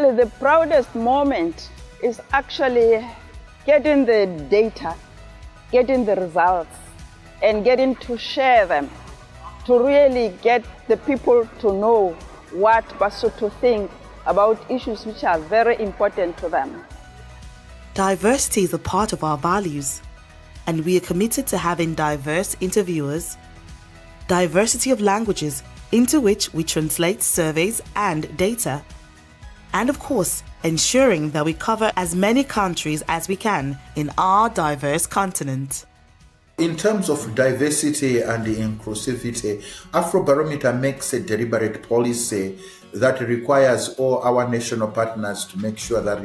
Actually, the proudest moment is actually getting the data, getting the results, and getting to share them, to really get the people to know what Basotho think about issues which are very important to them. Diversity is a part of our values, and we are committed to having diverse interviewers, diversity of languages into which we translate surveys and data, and of course, ensuring that we cover as many countries as we can in our diverse continent. In terms of diversity and inclusivity, Afrobarometer makes a deliberate policy that requires all our national partners to make sure that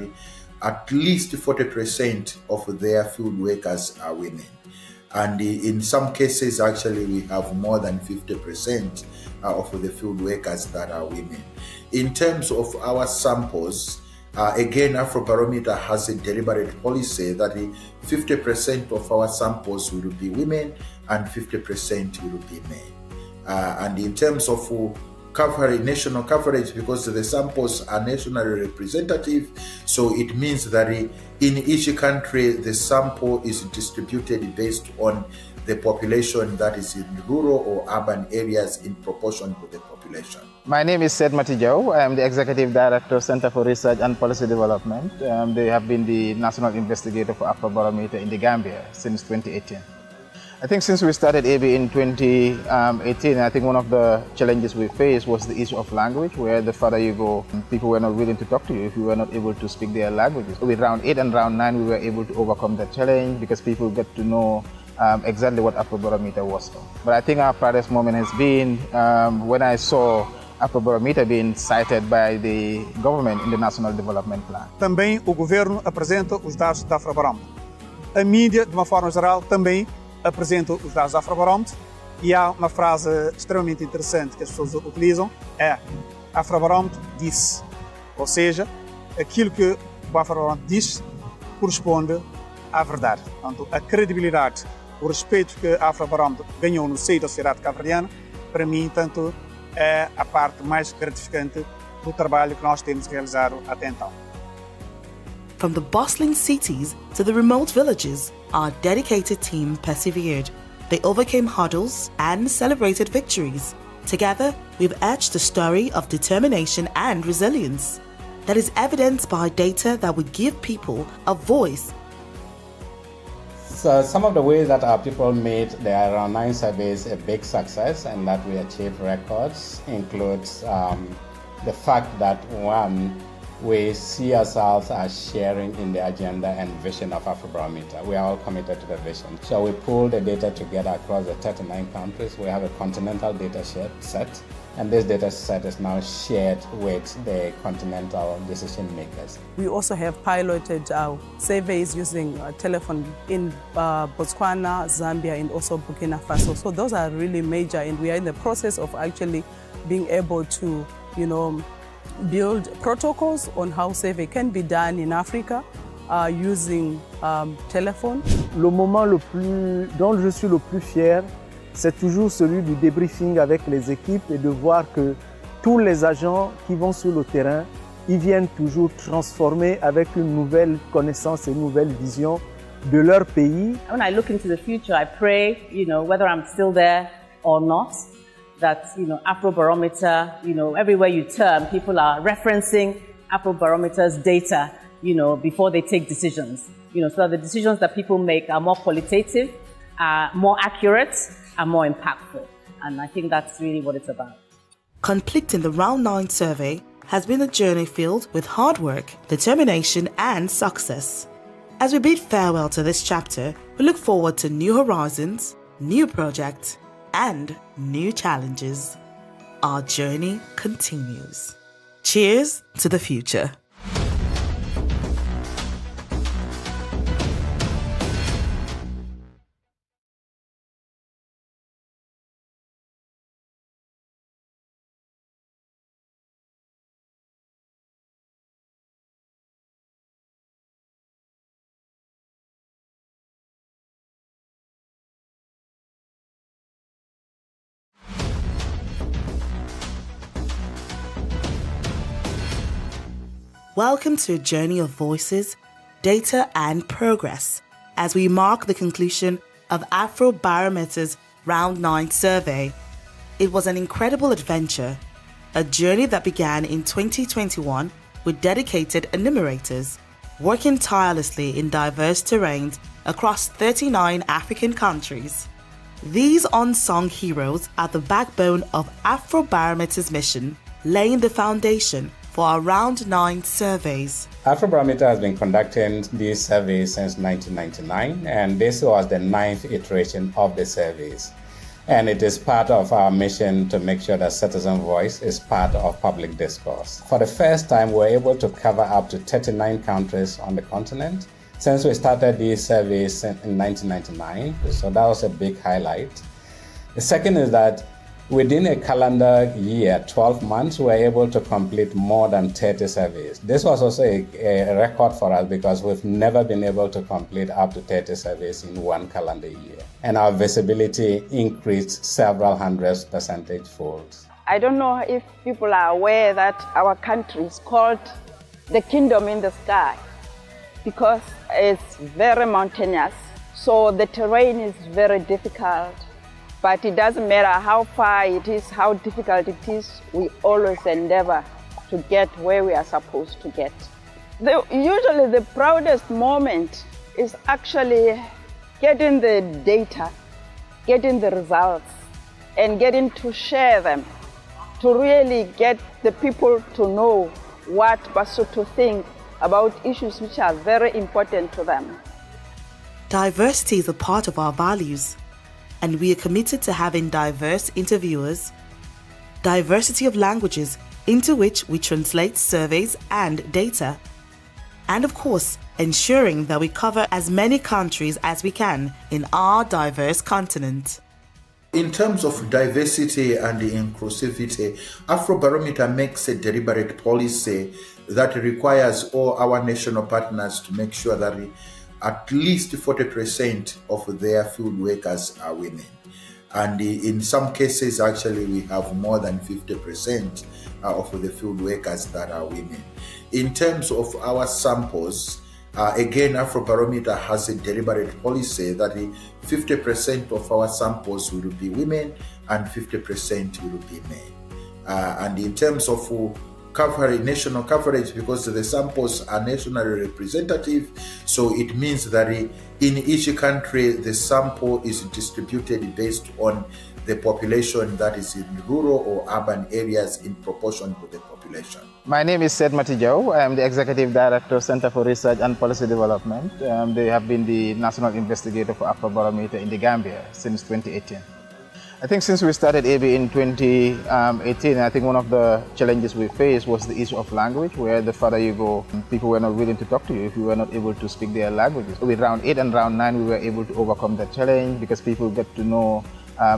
at least 40% of their field workers are women. And in some cases, actually, we have more than 50% of the field workers that are women. In terms of our samples, again, Afrobarometer has a deliberate policy that 50% of our samples will be women and 50% will be men. And in terms of coverage, national coverage, because the samples are nationally representative, so it means that in each country, the sample is distributed based on the population that is in rural or urban areas in proportion to the population. My name is Seth Matijau. I am the Executive Director, Center for Research and Policy Development. They have been the national investigator for Afrobarometer in the Gambia since 2018. I think since we started AB in 2018, I think one of the challenges we faced was the issue of language, where the further you go, people were not willing to talk to you if you were not able to speak their languages. With round 8 and round 9, we were able to overcome that challenge because people get to know exactly what Afrobarometer was for. But I think our proudest moment has been when I saw Afrobarometer being cited by the government in the National Development Plan. Também o governo apresenta os dados da Afrobarometer. A mídia, de uma forma geral, também apresenta os dados da Afrobarometer. E há uma frase extremamente interessante que as pessoas utilizam, é Afrobarometer disse. Ou seja, aquilo que o Afrobarometer diz corresponde à verdade. Portanto, a credibilidade, o respeito que a Afrobarometer ganhou no seio da sociedade cabo-verdiana, para mim, tanto é a parte mais gratificante do trabalho que nós temos realizado até então. From the bustling cities to the remote villages, our dedicated team persevered. They overcame hurdles and celebrated victories. Together, we've etched a story of determination and resilience that is evidenced by data that would give people a voice. So some of the ways that our people made their around 9 surveys a big success and that we achieved records includes the fact that one, we see ourselves as sharing in the agenda and vision of Afrobarometer. We are all committed to the vision. So we pulled the data together across the 39 countries. We have a continental data set, and this data set is now shared with the continental decision makers. We also have piloted surveys using telephone in Botswana, Zambia, and also Burkina Faso. So those are really major, and we are in the process of actually being able to, build protocols on how survey can be done in Africa using telephone. Le moment dont je suis le plus fier, c'est toujours celui du débriefing avec les équipes et de voir que tous les agents qui vont sur le terrain, ils viennent toujours transformer avec une nouvelle connaissance et une nouvelle vision de leur pays. When I look into the future, I pray, whether I'm still there or not, that, Afrobarometer, everywhere you turn, people are referencing Afrobarometer's data, before they take decisions, so that the decisions that people make are more qualitative, are more accurate, are more impactful. And I think that's really what it's about. Completing the Round 9 survey has been a journey filled with hard work, determination, and success. As we bid farewell to this chapter, we look forward to new horizons, new projects, and new challenges. Our journey continues. Cheers to the future. Welcome to a journey of voices, data and progress as we mark the conclusion of Afrobarometer's Round 9 survey. It was an incredible adventure, a journey that began in 2021 with dedicated enumerators working tirelessly in diverse terrains across 39 African countries. These unsung heroes are the backbone of Afrobarometer's mission, laying the foundation for our Round 9 surveys. Afrobarometer has been conducting these surveys since 1999, and this was the 9th iteration of the surveys. And it is part of our mission to make sure that citizen voice is part of public discourse. For the first time, we're able to cover up to 39 countries on the continent since we started these surveys in 1999, so that was a big highlight. The second is that within a calendar year, 12 months, we were able to complete more than 30 surveys. This was also a record for us because we've never been able to complete up to 30 surveys in one calendar year. And our visibility increased several hundred percentage folds. I don't know if people are aware that our country is called the kingdom in the sky because it's very mountainous, so the terrain is very difficult. But it doesn't matter how far it is, how difficult it is, we always endeavor to get where we are supposed to get. Usually the proudest moment is actually getting the data, getting the results, and getting to share them, to really get the people to know what Basotho think about issues which are very important to them. Diversity is a part of our values, and we are committed to having diverse interviewers, diversity of languages into which we translate surveys and data, and of course, ensuring that we cover as many countries as we can in our diverse continent. In terms of diversity and inclusivity, Afrobarometer makes a deliberate policy that requires all our national partners to make sure that at least 40% of their field workers are women. And in some cases, actually, we have more than 50% of the field workers that are women. In terms of our samples, again, Afrobarometer has a deliberate policy that 50% of our samples will be women and 50% will be men. And in terms of coverage, national coverage, because the samples are nationally representative, so it means that in each country the sample is distributed based on the population that is in rural or urban areas in proportion to the population. My name is CDD Joe. I am the Executive Director, Center for Research and Policy Development. They have been the national investigator for Afrobarometer in the Gambia since 2018. I think since we started AB in 2018, I think one of the challenges we faced was the issue of language, where the further you go, people were not willing to talk to you if you were not able to speak their languages. With round 8 and round 9, we were able to overcome that challenge because people get to know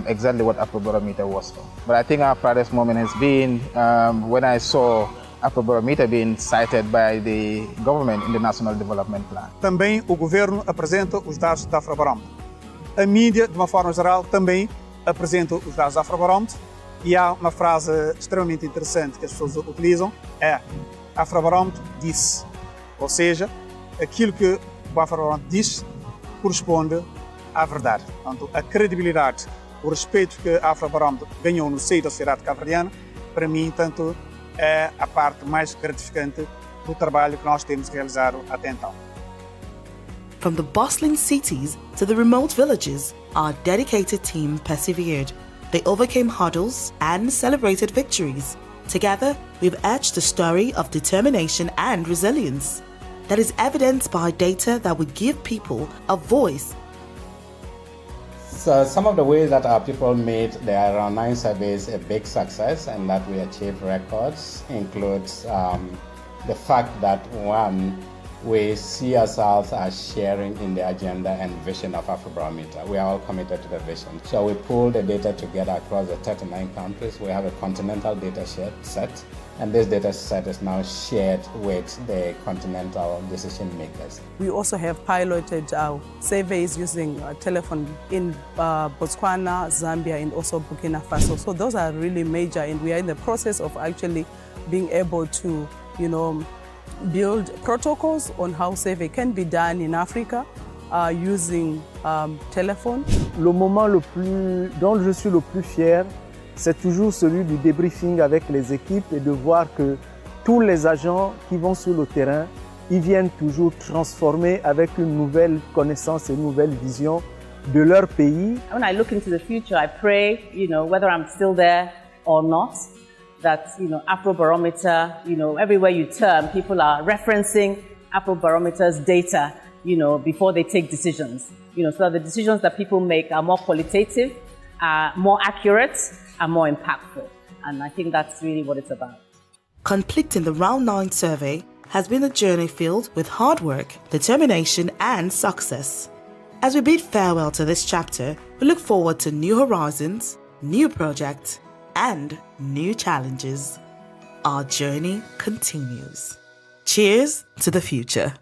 exactly what Afrobarometer was for. But I think our proudest moment has been when I saw Afrobarometer being cited by the government in the National Development Plan. Também o governo apresenta os dados da Afrobarometer. A mídia, de uma forma geral, também apresenta os dados da Afrobarometer, e há uma frase extremamente interessante que as pessoas utilizam, é Afrobarometer disse. Ou seja, aquilo que o Afrobarometer diz corresponde à verdade. Portanto, a credibilidade, o respeito que a Afrobarometer ganhou no seio da sociedade cabo-verdiana, para mim, tanto é a parte mais gratificante do trabalho que nós temos realizado até então. From the bustling cities to the remote villages, our dedicated team persevered. They overcame hurdles and celebrated victories. Together, we've etched a story of determination and resilience that is evidenced by data that would give people a voice. So some of the ways that our people made their around 9 surveys a big success and that we achieved records includes the fact that, one, we see ourselves as sharing in the agenda and vision of Afrobarometer. We are all committed to the vision. So we pulled the data together across the 39 countries. We have a continental data set, and this data set is now shared with the continental decision makers. We also have piloted our surveys using telephone in Botswana, Zambia, and also Burkina Faso. So those are really major, and we are in the process of actually being able to, build protocols on how survey can be done in Africa using telephone. Le moment dont je suis le plus fier, c'est toujours celui du débriefing avec les équipes et de voir que tous les agents qui vont sur le terrain, ils viennent toujours transformer avec une nouvelle connaissance et une nouvelle vision de leur pays. When I look into the future, I pray, whether I'm still there or not, that, Afrobarometer, everywhere you turn, people are referencing Afrobarometer's data, before they take decisions, so that the decisions that people make are more qualitative, are more accurate, and more impactful. And I think that's really what it's about. Completing the Round 9 survey has been a journey filled with hard work, determination, and success. As we bid farewell to this chapter, we look forward to new horizons, new projects, and new challenges. Our journey continues. Cheers to the future.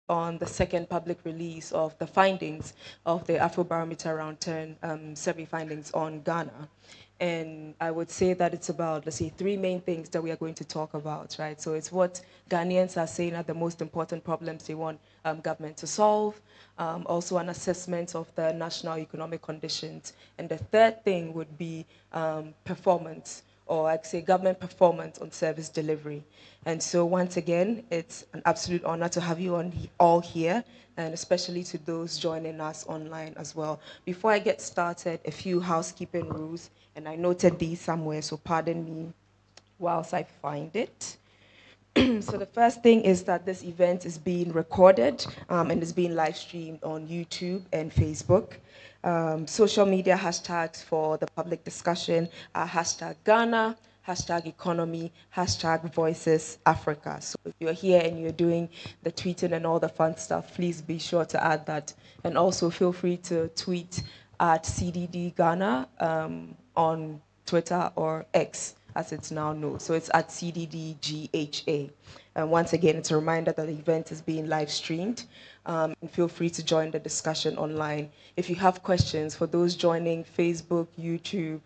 On the second public release of the findings of the Afrobarometer Round 10 survey findings on Ghana. And I would say that it's about, let's say, three main things that we are going to talk about, right? So it's what Ghanaians are saying are the most important problems they want government to solve, also an assessment of the national economic conditions. And the third thing would be performance, or I'd say government performance on service delivery. And so once again, it's an absolute honor to have you all here, and especially to those joining us online as well. Before I get started, a few housekeeping rules, and I noted these somewhere, so pardon me whilst I find it. So the first thing is that this event is being recorded and is being live streamed on YouTube and Facebook. Social media hashtags for the public discussion are hashtag Ghana, hashtag economy, hashtag Voices Africa. So if you're here and you're doing the tweeting and all the fun stuff, please be sure to add that. And also feel free to tweet at CDD-Ghana on Twitter or X, as it's now known. So it's at CDD-GHA. And once again, it's a reminder that the event is being live streamed. And feel free to join the discussion online. If you have questions, for those joining Facebook, YouTube,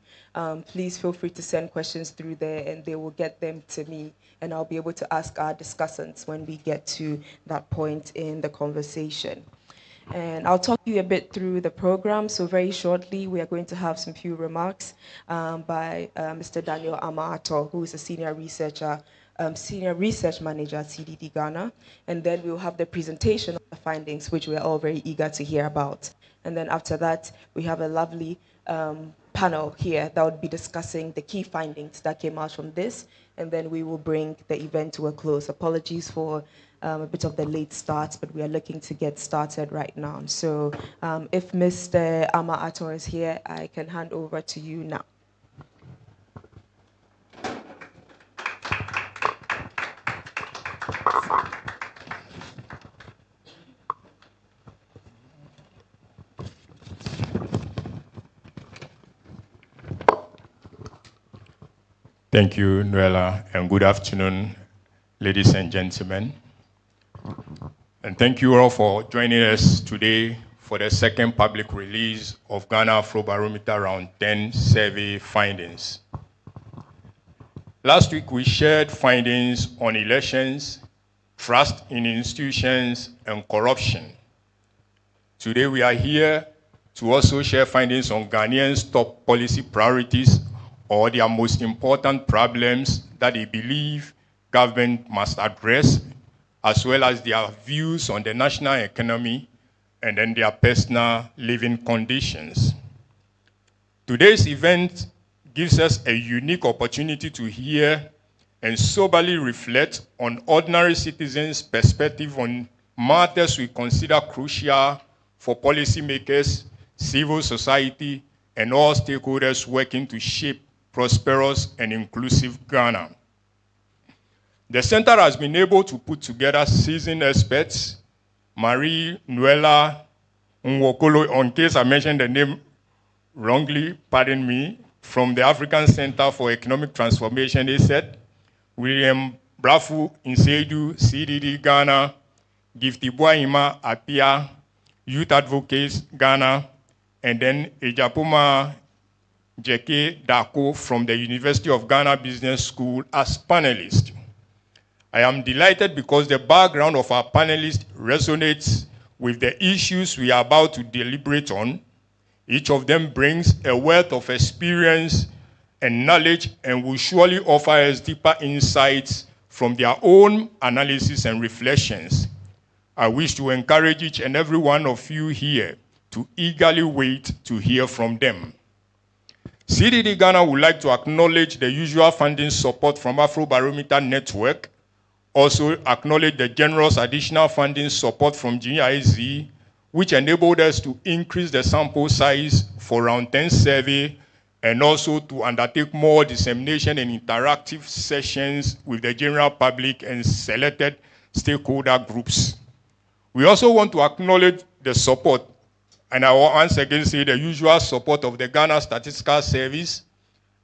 please feel free to send questions through there and they will get them to me. And I'll be able to ask our discussants when we get to that point in the conversation. And I'll talk you a bit through the program. So very shortly, we are going to have some few remarks by Mr. Daniel Amato, who is a senior researcher Senior Research Manager at CDD-Ghana. And then we'll have the presentation of the findings, which we are all very eager to hear about. And then after that, we have a lovely panel here that would be discussing the key findings that came out from this. And then we will bring the event to a close. Apologies for a bit of the late start, but we are looking to get started right now. So if Mr. Ama Ator is here, I can hand over to you now. Thank you, Noella, and good afternoon, ladies and gentlemen. And thank you all for joining us today for the second public release of Ghana Afrobarometer Round 10 survey findings. Last week, we shared findings on elections, trust in institutions, and corruption. Today, we are here to also share findings on Ghanaians' top policy priorities or their most important problems that they believe government must address, as well as their views on the national economy and then their personal living conditions. Today's event gives us a unique opportunity to hear and soberly reflect on ordinary citizens' perspective on matters we consider crucial for policymakers, civil society, and all stakeholders working to shape prosperous and inclusive Ghana. The center has been able to put together seasoned experts, Marie Noella Nwokolo, in case I mentioned the name wrongly, pardon me, from the African Center for Economic Transformation, they said, William Brafu Insedu, CDD-Ghana, Gifty Boahima Apia, Youth Advocates Ghana, and then Ejapoma Jeke Dako from the University of Ghana Business School as panelists. I am delighted because the background of our panelists resonates with the issues we are about to deliberate on. Each of them brings a wealth of experience and knowledge and will surely offer us deeper insights from their own analysis and reflections. I wish to encourage each and every one of you here to eagerly wait to hear from them. CDD Ghana would like to acknowledge the usual funding support from Afrobarometer Network, also acknowledge the generous additional funding support from GIZ, which enabled us to increase the sample size for round 10 survey, and also to undertake more dissemination and interactive sessions with the general public and selected stakeholder groups. We also want to acknowledge the support, and I will once again say the usual support of the Ghana Statistical Service,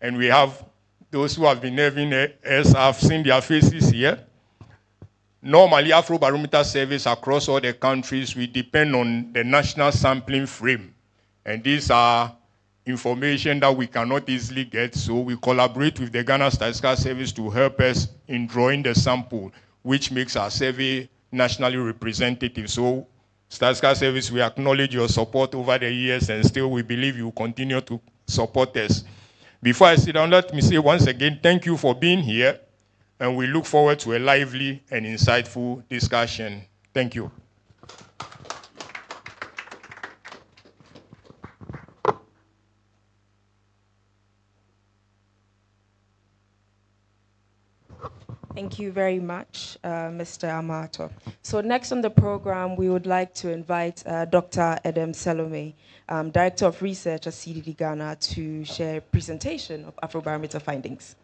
and we have those who have been having us, I've seen their faces here. Normally, Afrobarometer surveys across all the countries, we depend on the national sampling frame, and these are information that we cannot easily get, so we collaborate with the Ghana Statistical Service to help us in drawing the sample, which makes our survey nationally representative. So, Statistical Service, we acknowledge your support over the years, and still we believe you continue to support us. Before I sit down, let me say once again, thank you for being here, and we look forward to a lively and insightful discussion. Thank you. Thank you very much, Mr. Amato. So next on the program, we would like to invite Dr. Edem Salome, Director of Research at CDD Ghana, to share a presentation of Afrobarometer findings.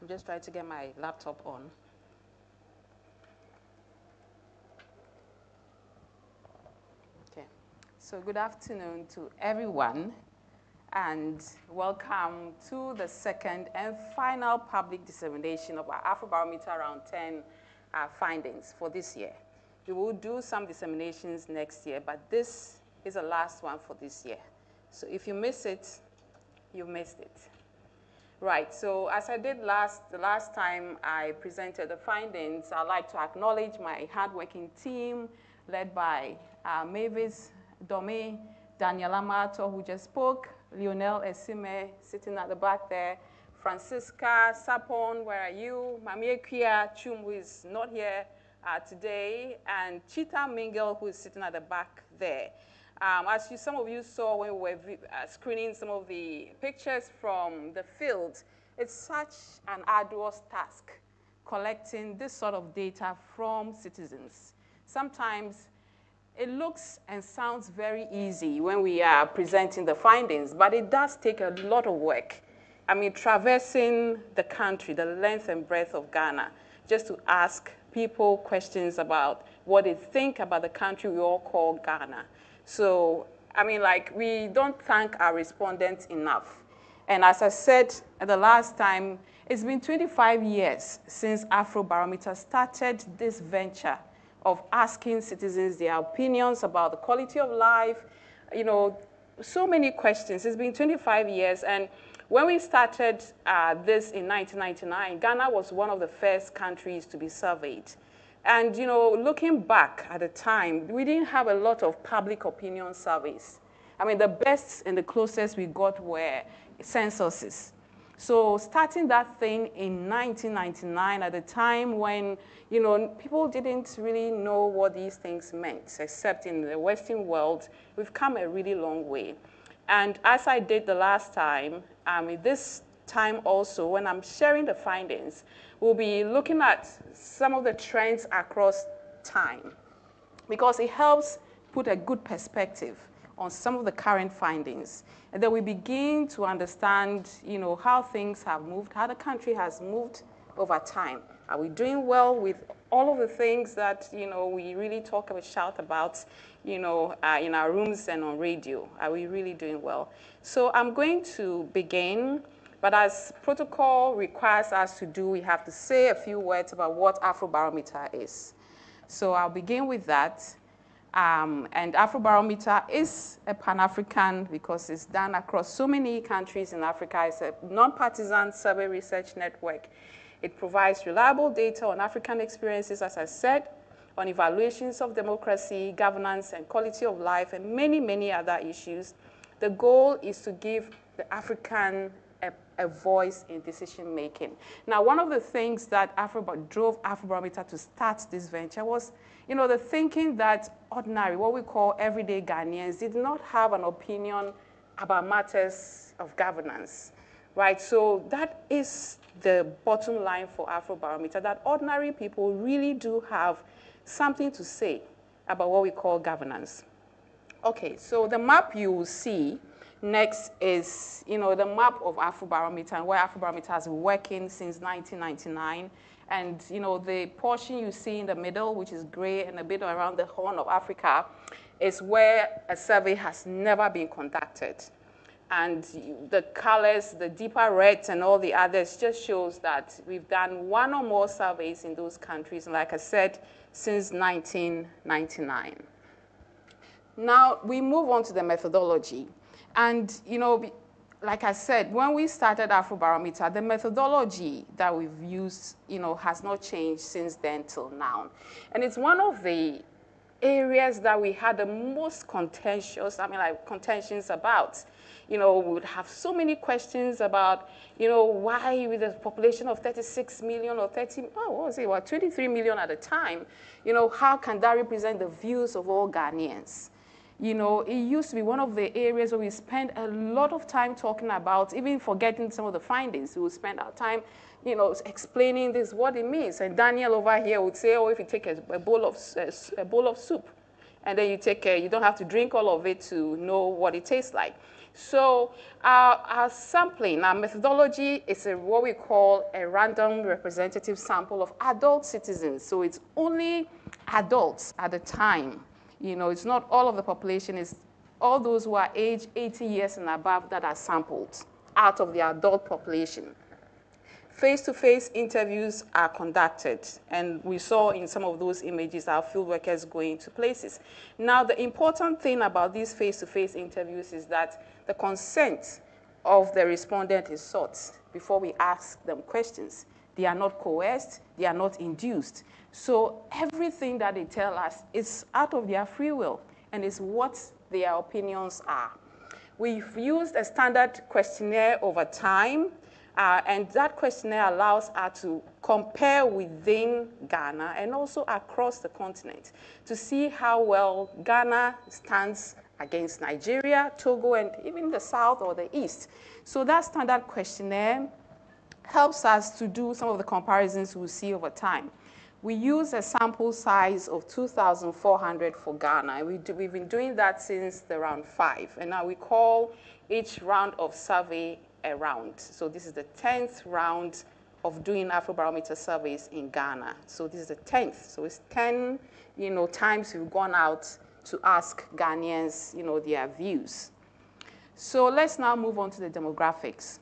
I'm just trying to get my laptop on. Okay, so good afternoon to everyone, and welcome to the second and final public dissemination of our Afrobarometer Round 10 findings for this year. We will do some disseminations next year, but this is the last one for this year. So if you miss it, you missed it. Right, so as I did the last time I presented the findings, I'd like to acknowledge my hardworking team led by Mavis Dome, Daniel Amato, who just spoke, Lionel Esime, sitting at the back there, Francisca Sapon, where are you? Mamie Kia Chum, who is not here today, and Chita Mingle, who is sitting at the back there. As some of you saw when we were screening some of the pictures from the field, it's such an arduous task collecting this sort of data from citizens. Sometimes it looks and sounds very easy when we are presenting the findings, but it does take a lot of work. I mean, traversing the country, the length and breadth of Ghana, just to ask people questions about what they think about the country we all call Ghana. So, I mean, like, we don't thank our respondents enough. And as I said the last time, it's been 25 years since Afrobarometer started this venture of asking citizens their opinions about the quality of life, you know, so many questions. It's been 25 years, and when we started this in 1999, Ghana was one of the first countries to be surveyed. And, you know, looking back at the time, we didn't have a lot of public opinion surveys. I mean, the best and the closest we got were censuses. So starting that thing in 1999 at a time when, you know, people didn't really know what these things meant, except in the Western world, we've come a really long way. And as I did the last time, this time also, when I'm sharing the findings, we'll be looking at some of the trends across time, because it helps put a good perspective on some of the current findings. And then we begin to understand, you know, how things have moved, how the country has moved over time. Are we doing well with all of the things that, you know, we really talk about, shout about, you know, in our rooms and on radio? Are we really doing well? So I'm going to begin, but as protocol requires us to do, we have to say a few words about what Afrobarometer is. So I'll begin with that. And Afrobarometer is a Pan-African because it's done across so many countries in Africa. It's a non-partisan survey research network. It provides reliable data on African experiences, as I said, on evaluations of democracy, governance, and quality of life, and many, many other issues. The goal is to give the African a voice in decision making. Now, one of the things that drove Afrobarometer to start this venture was, you know, the thinking that ordinary, what we call everyday Ghanaians, did not have an opinion about matters of governance, right? So that is the bottom line for Afrobarometer, that ordinary people really do have something to say about what we call governance. Okay, so the map you will see next is, you know, the map of Afrobarometer and where Afrobarometer has been working since 1999. And, you know, the portion you see in the middle, which is gray and a bit around the Horn of Africa, is where a survey has never been conducted. And the colors, the deeper reds and all the others just shows that we've done one or more surveys in those countries, and like I said, since 1999. Now, we move on to the methodology. And, you know, like I said, when we started Afrobarometer, the methodology that we've used, you know, has not changed since then till now. And it's one of the areas that we had the most contentions about. You know, we would have so many questions about, you know, why with a population of 36 million or 23 million at the time, you know, how can that represent the views of all Ghanaians? You know, it used to be one of the areas where we spent a lot of time talking about, even forgetting some of the findings. We would spend our time, you know, explaining this, what it means. And Daniel over here would say, oh, if you take a bowl of soup, and then you don't have to drink all of it to know what it tastes like. So our sampling, our methodology is what we call a random representative sample of adult citizens. So it's only adults at the time. You know, it's not all of the population, it's all those who are aged 80 years and above that are sampled out of the adult population. Face-to-face interviews are conducted, and we saw in some of those images our field workers going to places. Now, the important thing about these face-to-face interviews is that the consent of the respondent is sought before we ask them questions. They are not coerced, they are not induced. So everything that they tell us is out of their free will and is what their opinions are. We've used a standard questionnaire over time, and that questionnaire allows us to compare within Ghana and also across the continent to see how well Ghana stands against Nigeria, Togo, and even the South or the East. So that standard questionnaire helps us to do some of the comparisons we'll see over time. We use a sample size of 2,400 for Ghana. We've been doing that since the round 5, and now we call each round of survey a round. So this is the 10th round of doing Afrobarometer surveys in Ghana. So this is the 10th. So it's 10, times we've gone out to ask Ghanaians, their views. So let's now move on to the demographics.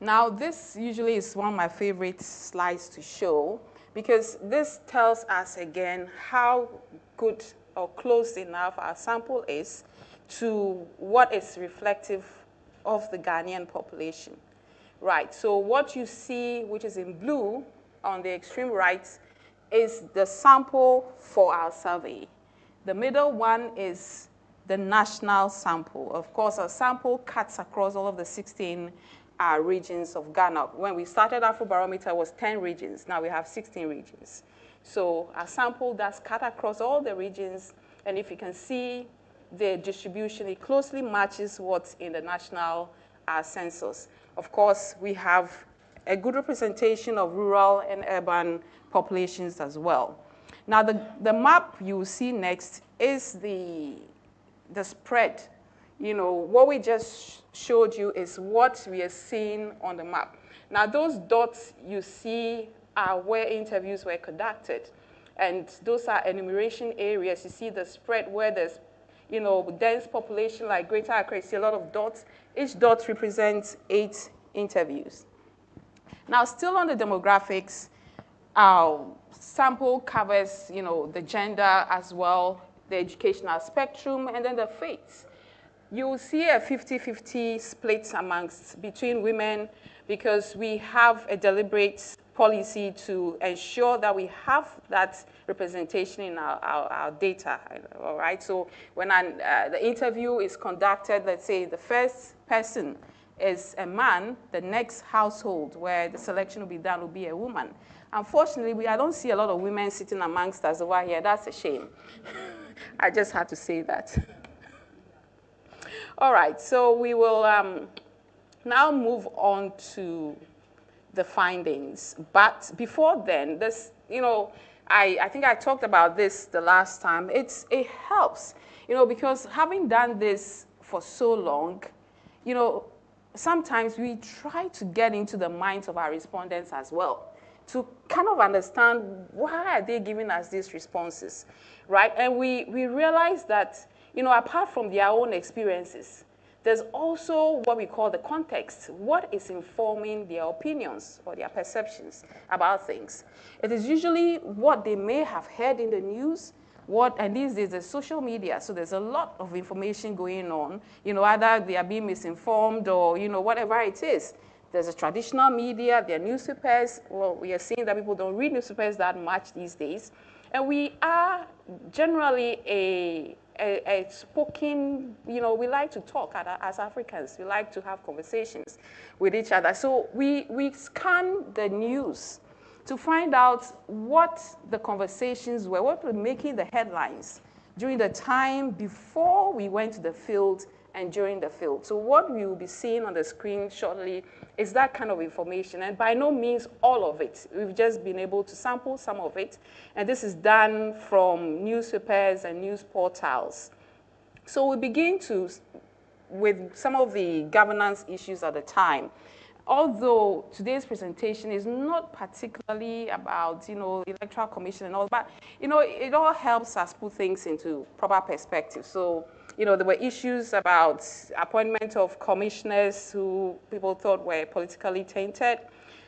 Now, this usually is one of my favorite slides to show, because this tells us again how good or close enough our sample is to what is reflective of the Ghanaian population. Right, so what you see, which is in blue on the extreme right, is the sample for our survey. The middle one is the national sample. Of course, our sample cuts across all of the 16 regions of Ghana. When we started Afrobarometer, it was 10 regions. Now we have 16 regions. So our sample does cut across all the regions, and if you can see the distribution, it closely matches what's in the national census. Of course, we have a good representation of rural and urban populations as well. Now, the map you will see next is the spread. What we just showed you is what we are seeing on the map. Now, those dots you see are where interviews were conducted. And those are enumeration areas. You see the spread where there's, dense population like Greater Accra. You see a lot of dots. Each dot represents 8 interviews. Now, still on the demographics, our sample covers, the gender as well, the educational spectrum, and then the faiths. You will see a 50-50 split between women, because we have a deliberate policy to ensure that we have that representation in our data, all right? So when the interview is conducted, let's say the first person is a man, the next household where the selection will be done will be a woman. Unfortunately, I don't see a lot of women sitting amongst us over here. That's a shame. I just had to say that. All right, so we will now move on to the findings. But before then, this, I think I talked about this the last time. It helps, because having done this for so long, sometimes we try to get into the minds of our respondents as well, to kind of understand why are they giving us these responses, right? And we realize that, apart from their own experiences, there's also what we call the context. What is informing their opinions or their perceptions about things? It is usually what they may have heard in the news, and these days there's social media, so there's a lot of information going on. Either they are being misinformed or, whatever it is. There's a traditional media, there are newspapers. Well, we are seeing that people don't read newspapers that much these days. And we are generally a spoken, we like to talk as Africans. We like to have conversations with each other. So we scan the news to find out what the conversations were, what were making the headlines during the time before we went to the field and during the field. So what we will be seeing on the screen shortly is that kind of information, and by no means all of it. We've just been able to sample some of it, and this is done from newspapers and news portals. So we begin with some of the governance issues at the time. Although today's presentation is not particularly about, electoral commission and all, but, it all helps us put things into proper perspective. So there were issues about appointment of commissioners who people thought were politically tainted.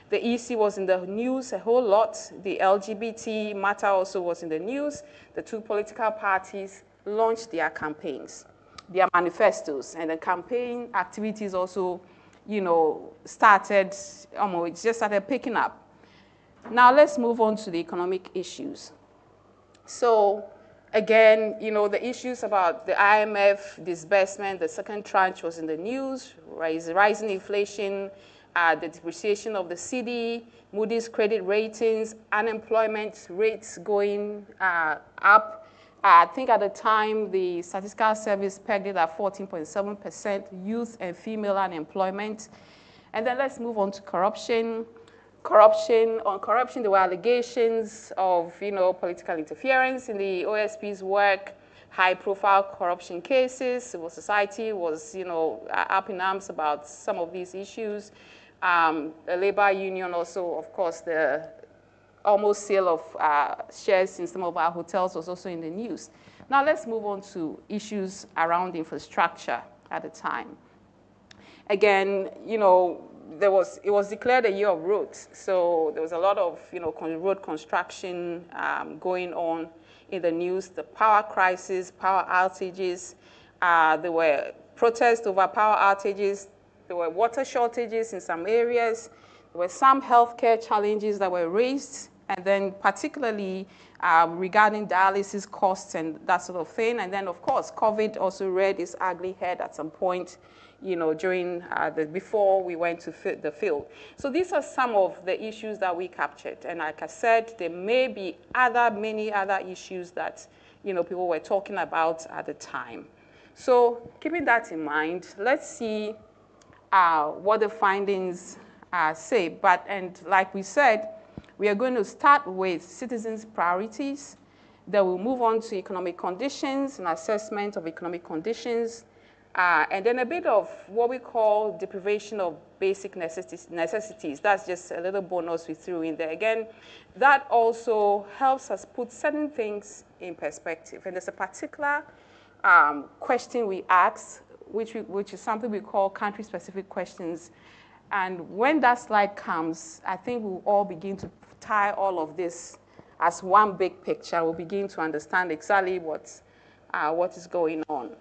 The EC was in the news a whole lot. The LGBT matter also was in the news. The two political parties launched their campaigns, their manifestos, and the campaign activities also, started, it just started picking up. Now let's move on to the economic issues. So again, the issues about the IMF disbursement, the second tranche was in the news, rising inflation, the depreciation of the cedi, Moody's credit ratings, unemployment rates going up. I think at the time, the Statistical Service pegged it at 14.7% youth and female unemployment. And then let's move on to corruption. On corruption, there were allegations of, political interference in the OSP's work, high-profile corruption cases. Civil society was, up in arms about some of these issues. The labor union also, of course, the almost sale of shares in some of our hotels was also in the news. Now let's move on to issues around infrastructure at the time. Again, it was declared a year of roads, so there was a lot of road construction going on in the news. The power crisis, power outages, there were protests over power outages. There were water shortages in some areas. There were some healthcare challenges that were raised, and then particularly regarding dialysis costs and that sort of thing. And then, of course, COVID also reared its ugly head at some point, during before we went to the field. So these are some of the issues that we captured. And like I said, there may be many other issues that, people were talking about at the time. So keeping that in mind, let's see what the findings say. And like we said, we are going to start with citizens' priorities. Then we'll move on to economic conditions and assessment of economic conditions. And then a bit of what we call deprivation of basic necessities. That's just a little bonus we threw in there. Again, that also helps us put certain things in perspective. And there's a particular question we asked, which is something we call country-specific questions. And when that slide comes, I think we'll all begin to tie all of this as one big picture. We'll begin to understand exactly what is going on.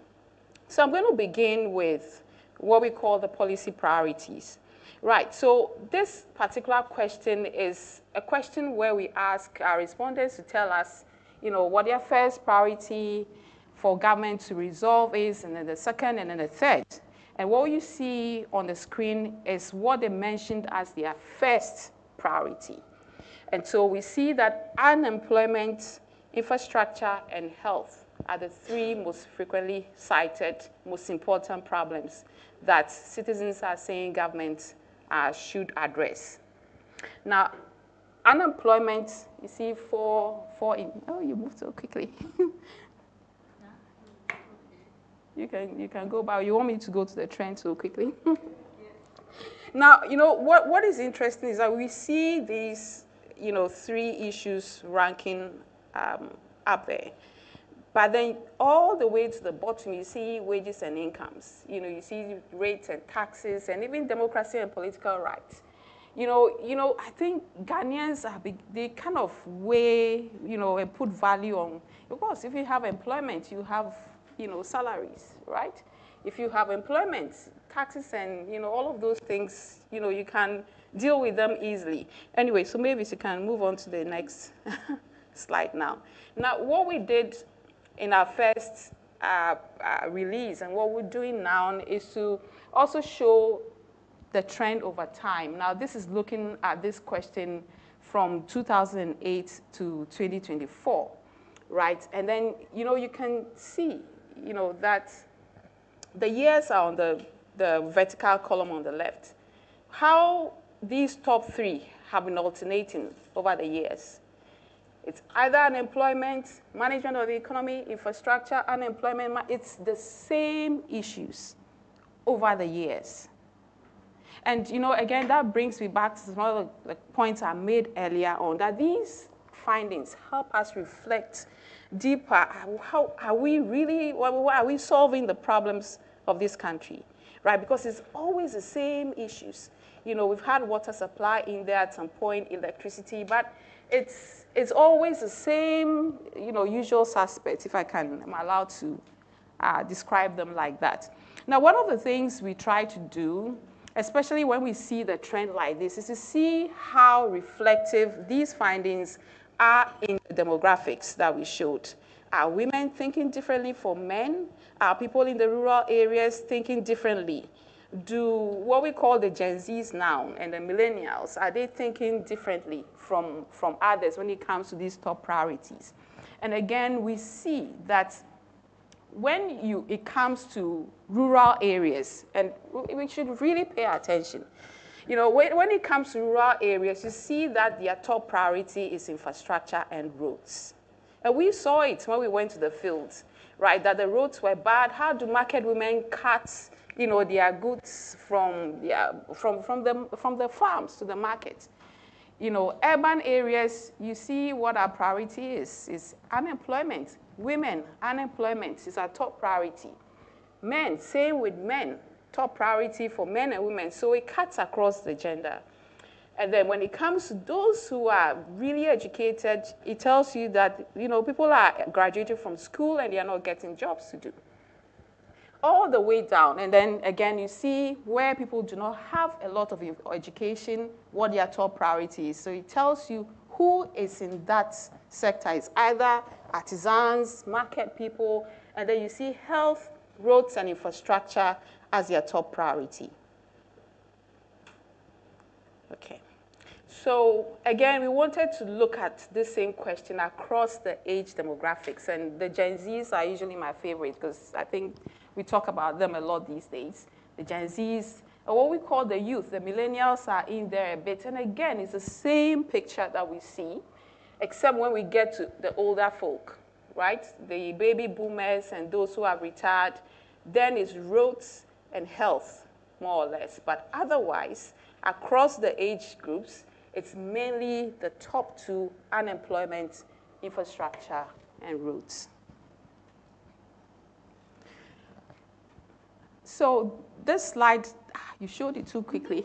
So I'm going to begin with what we call the policy priorities. Right, so this particular question is a question where we ask our respondents to tell us, what their first priority for government to resolve is, and then the second, and then the third. And what you see on the screen is what they mentioned as their first priority. And so we see that unemployment, infrastructure, and health are the three most frequently cited, most important problems that citizens are saying government should address. Now, unemployment, you see oh, you moved so quickly. You can go back. You want me to go to the trend so quickly? Now, what is interesting is that we see these, three issues ranking up there. But then all the way to the bottom, you see wages and incomes. You see rates and taxes, and even democracy and political rights. I think Ghanaians they kind of weigh, and put value on. Of course, if you have employment, you have, salaries, right? If you have employment, taxes, and all of those things, you can deal with them easily. Anyway, so maybe you can move on to the next slide now. Now, what we did in our first release, and what we're doing now, is to also show the trend over time. Now, this is looking at this question from 2008 to 2024, right? And then, you can see, that the years are on the vertical column on the left. How these top three have been alternating over the years. It's either unemployment, management of the economy, infrastructure, unemployment. It's the same issues over the years. And, again, that brings me back to some of the points I made earlier on, that these findings help us reflect deeper. How are we really, are we solving the problems of this country, right? Because it's always the same issues. You know, we've had water supply in there at some point, electricity, but it's always the same, you know, usual suspects, if I'm allowed to describe them like that. Now, one of the things we try to do, especially when we see the trend like this, is to see how reflective these findings are in the demographics that we showed. Are women thinking differently from men? Are people in the rural areas thinking differently? Do what we call the Gen Zs now and the millennials, are they thinking differently from others when it comes to these top priorities? And again, we see that when it comes to rural areas, and we should really pay attention. You know, when it comes to rural areas, you see that their top priority is infrastructure and roads. And we saw it when we went to the fields, right, that the roads were bad. How do market women cut, you know, their goods from the farms to the market? You know, urban areas, you see what our priority is unemployment. Women, unemployment is our top priority. Men, same with men, top priority for men and women. So it cuts across the gender. And then when it comes to those who are really educated, it tells you that, you know, people are graduating from school and they are not getting jobs to do. All the way down. And then again, you see where people do not have a lot of education, what their top priority is. So it tells you who is in that sector. It's either artisans, market people, and then you see health, roads, and infrastructure as their top priority. Okay. So again, we wanted to look at this same question across the age demographics. And the Gen Zs are usually my favorite because I think we talk about them a lot these days. The Gen Zs, or what we call the youth, the millennials are in there a bit. And again, it's the same picture that we see, except when we get to the older folk, right? The baby boomers and those who are retired, then it's roads and health, more or less. But otherwise, across the age groups, it's mainly the top two: unemployment, infrastructure, and roads. So this slide, you showed it too quickly.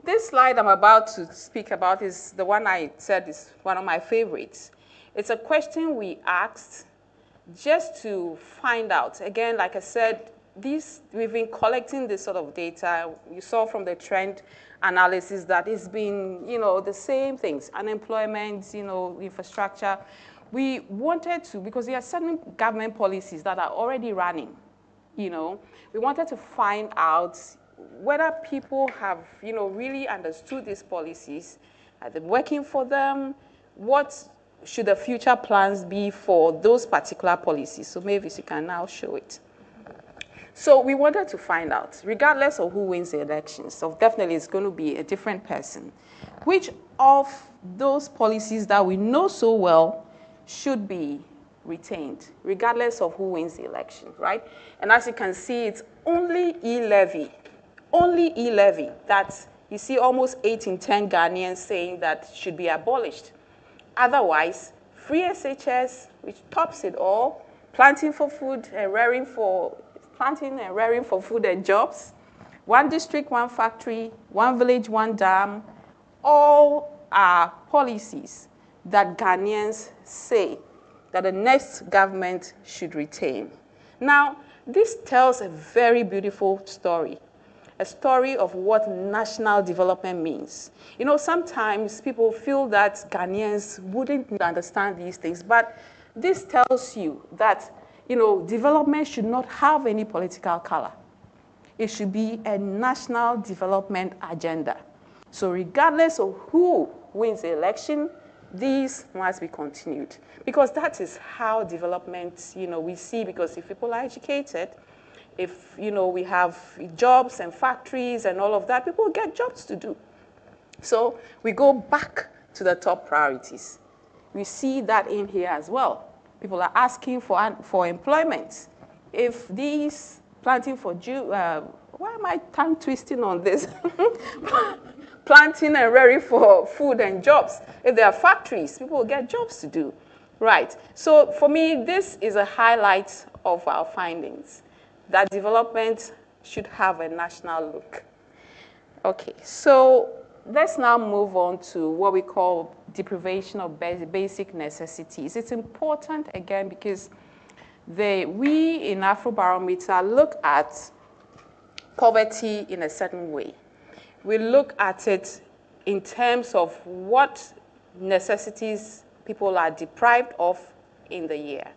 This slide I'm about to speak about is the one I said is one of my favorites. It's a question we asked just to find out. Again, like I said, we've been collecting this sort of data. You saw from the trend analysis that it's been, you know, the same things: unemployment, you know, infrastructure. We wanted to, because there are certain government policies that are already running, you know, we wanted to find out whether people have, you know, really understood these policies. Are they working for them? What should the future plans be for those particular policies? So maybe you can now show it. So we wanted to find out, regardless of who wins the elections, so definitely it's going to be a different person, which of those policies that we know so well should be retained, regardless of who wins the election, right? And as you can see, it's only e-levy that you see almost 8 in 10 Ghanaians saying that should be abolished. Otherwise, free SHS, which tops it all, planting for food and rearing for food and jobs, one district, one factory, one village, one dam, all are policies that Ghanaians say that the next government should retain. Now, this tells a very beautiful story, a story of what national development means. You know, sometimes people feel that Ghanaians wouldn't understand these things, but this tells you that, you know, development should not have any political color. It should be a national development agenda. So regardless of who wins the election, these must be continued, because that is how development, you know, we see, because if people are educated, if, you know, we have jobs and factories and all of that, people get jobs to do. So we go back to the top priorities. We see that in here as well. People are asking for employment. If these planting for why am I tongue twisting on this? Planting and rearing for food and jobs. If there are factories, people will get jobs to do. Right. So for me, this is a highlight of our findings, that development should have a national look. Okay, so let's now move on to what we call deprivation of basic necessities. It's important, again, because we in Afrobarometer look at poverty in a certain way. We look at it in terms of what necessities people are deprived of in the year,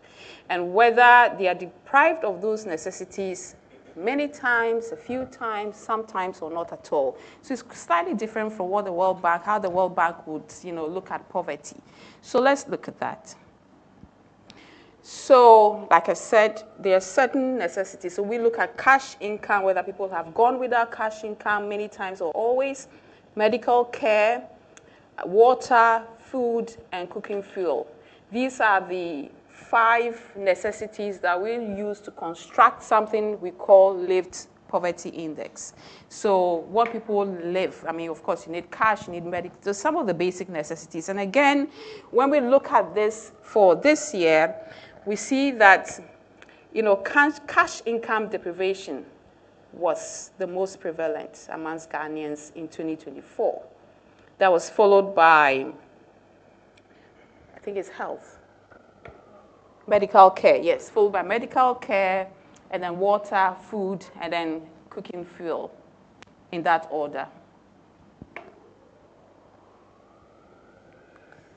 and whether they are deprived of those necessities many times, a few times, sometimes, or not at all. So it's slightly different from what how the World Bank would, look at poverty. So let's look at that. So, like I said, there are certain necessities. So we look at cash income, whether people have gone without cash income many times or always, medical care, water, food, and cooking fuel. These are the 5 necessities that we use to construct something we call lived poverty index. So what people live, I mean, of course, you need cash, you need medical, so some of the basic necessities. And again, when we look at this for this year, we see that, cash income deprivation was the most prevalent amongst Ghanaians in 2024. That was followed by, I think it's health. Medical care, yes, followed by medical care, and then water, food, and then cooking fuel, in that order.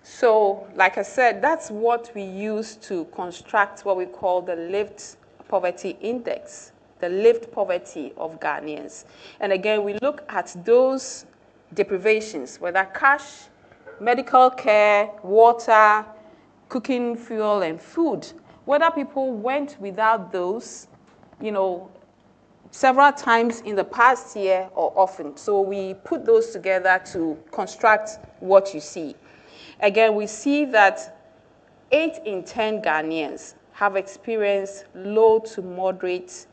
So, like I said, that's what we use to construct what we call the lived poverty index, the lived poverty of Ghanaians. And again, we look at those deprivations, whether cash, medical care, water, cooking fuel, and food, whether people went without those, several times in the past year or often. So we put those together to construct what you see. Again, we see that 8 in 10 Ghanaians have experienced low to moderate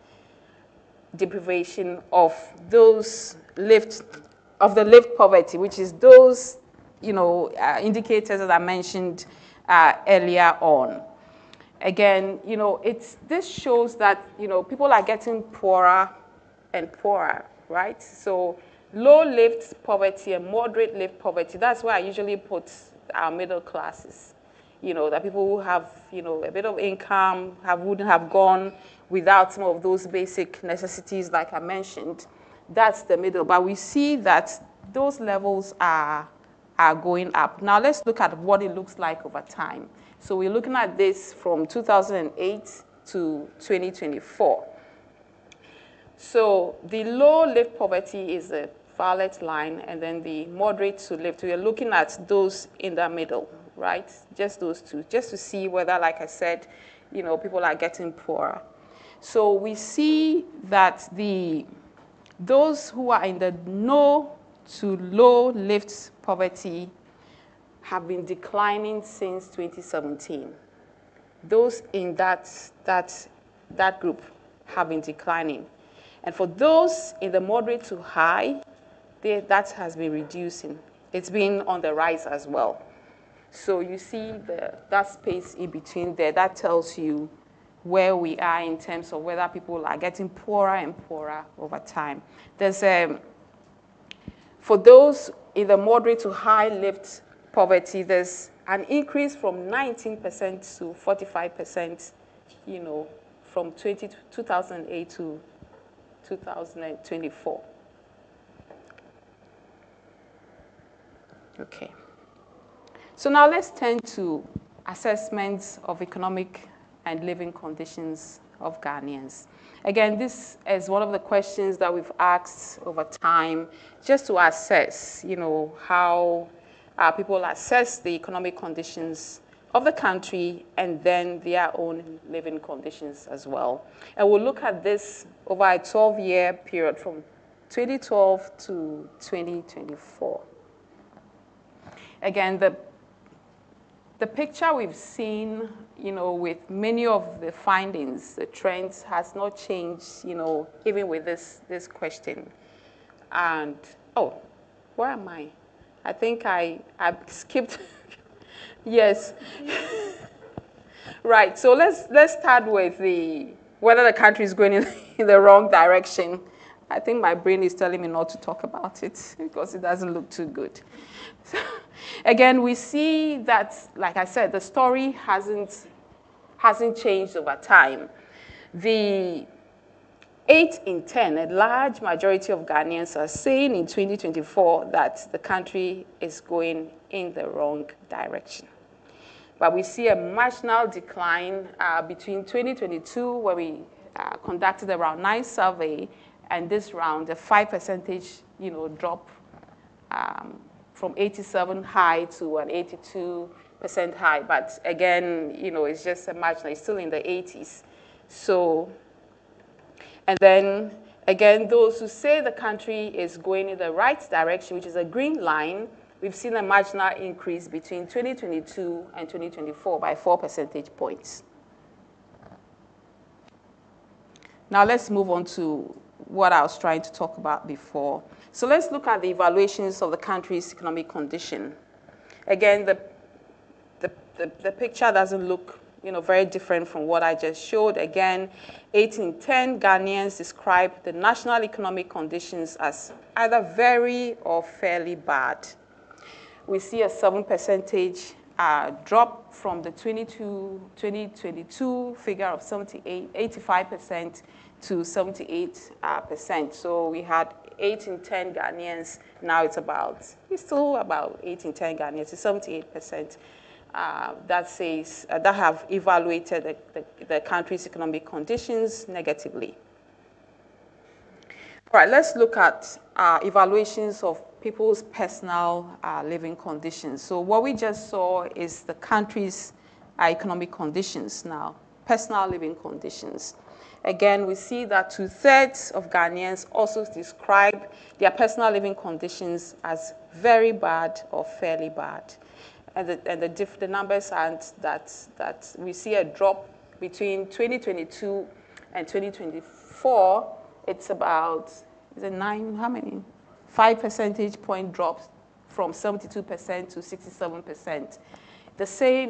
deprivation of the lived poverty, which is those, indicators that I mentioned earlier on. Again, this shows that, people are getting poorer and poorer, right? So low lived poverty and moderate lived poverty, that's where I usually put our middle classes. That people who have, a bit of income wouldn't have gone without some of those basic necessities like I mentioned. That's the middle. But we see that those levels are going up. Now let's look at what it looks like over time. So we're looking at this from 2008 to 2024. So the low lived poverty is a violet line, and then the moderate to lived, we are looking at those in the middle, right? Just those two, just to see whether, like I said, people are getting poorer. So we see that those who are in the no to low lived poverty have been declining since 2017. Those in that group have been declining. And for those in the moderate to high, that has been reducing. It's been on the rise as well. So you see that space in between there, that tells you where we are in terms of whether people are getting poorer and poorer over time. There's for those in the moderate to high lived poverty, there's an increase from 19% to 45%, from 2008 to 2024. Okay. So now let's turn to assessments of economic and living conditions of Ghanaians. Again, this is one of the questions that we've asked over time, just to assess, how people assess the economic conditions of the country and then their own living conditions as well. And we'll look at this over a 12-year period from 2012 to 2024. Again, the picture we've seen, with many of the findings, the trends has not changed, even with this question. And, where am I? I think I skipped. Yes. Right, so let's start with whether the country is going in the wrong direction. I think my brain is telling me not to talk about it because it doesn't look too good. So, again, we see that, like I said, the story hasn't changed over time. The 8 in 10, a large majority of Ghanaians are saying in 2024 that the country is going in the wrong direction. But we see a marginal decline between 2022, where we conducted a round 9 survey, and this round, a 5% drop from 87 high to an 82% high. But again, it's just a marginal. It's still in the 80s. So, and then again, those who say the country is going in the right direction, which is a green line, we've seen a marginal increase between 2022 and 2024 by 4 percentage points. Now let's move on to what I was trying to talk about before. So let's look at the evaluations of the country's economic condition. Again, the picture doesn't look very different from what I just showed. Again, 8 in 10 Ghanaians describe the national economic conditions as either very or fairly bad. We see a 7% drop from the 2022 figure of 85% to 78%. So we had 8 in 10 Ghanaians. Now it's still about 8 in 10 Ghanaians. It's 78%. That have evaluated the country's economic conditions negatively. All right, let's look at evaluations of people's personal living conditions. So what we just saw is the country's economic conditions now, personal living conditions. Again, we see that 2/3 of Ghanaians also describe their personal living conditions as very bad or fairly bad. And the numbers aren't that we see a drop between 2022 and 2024. It's about, how many? 5 percentage point drops from 72% to 67%.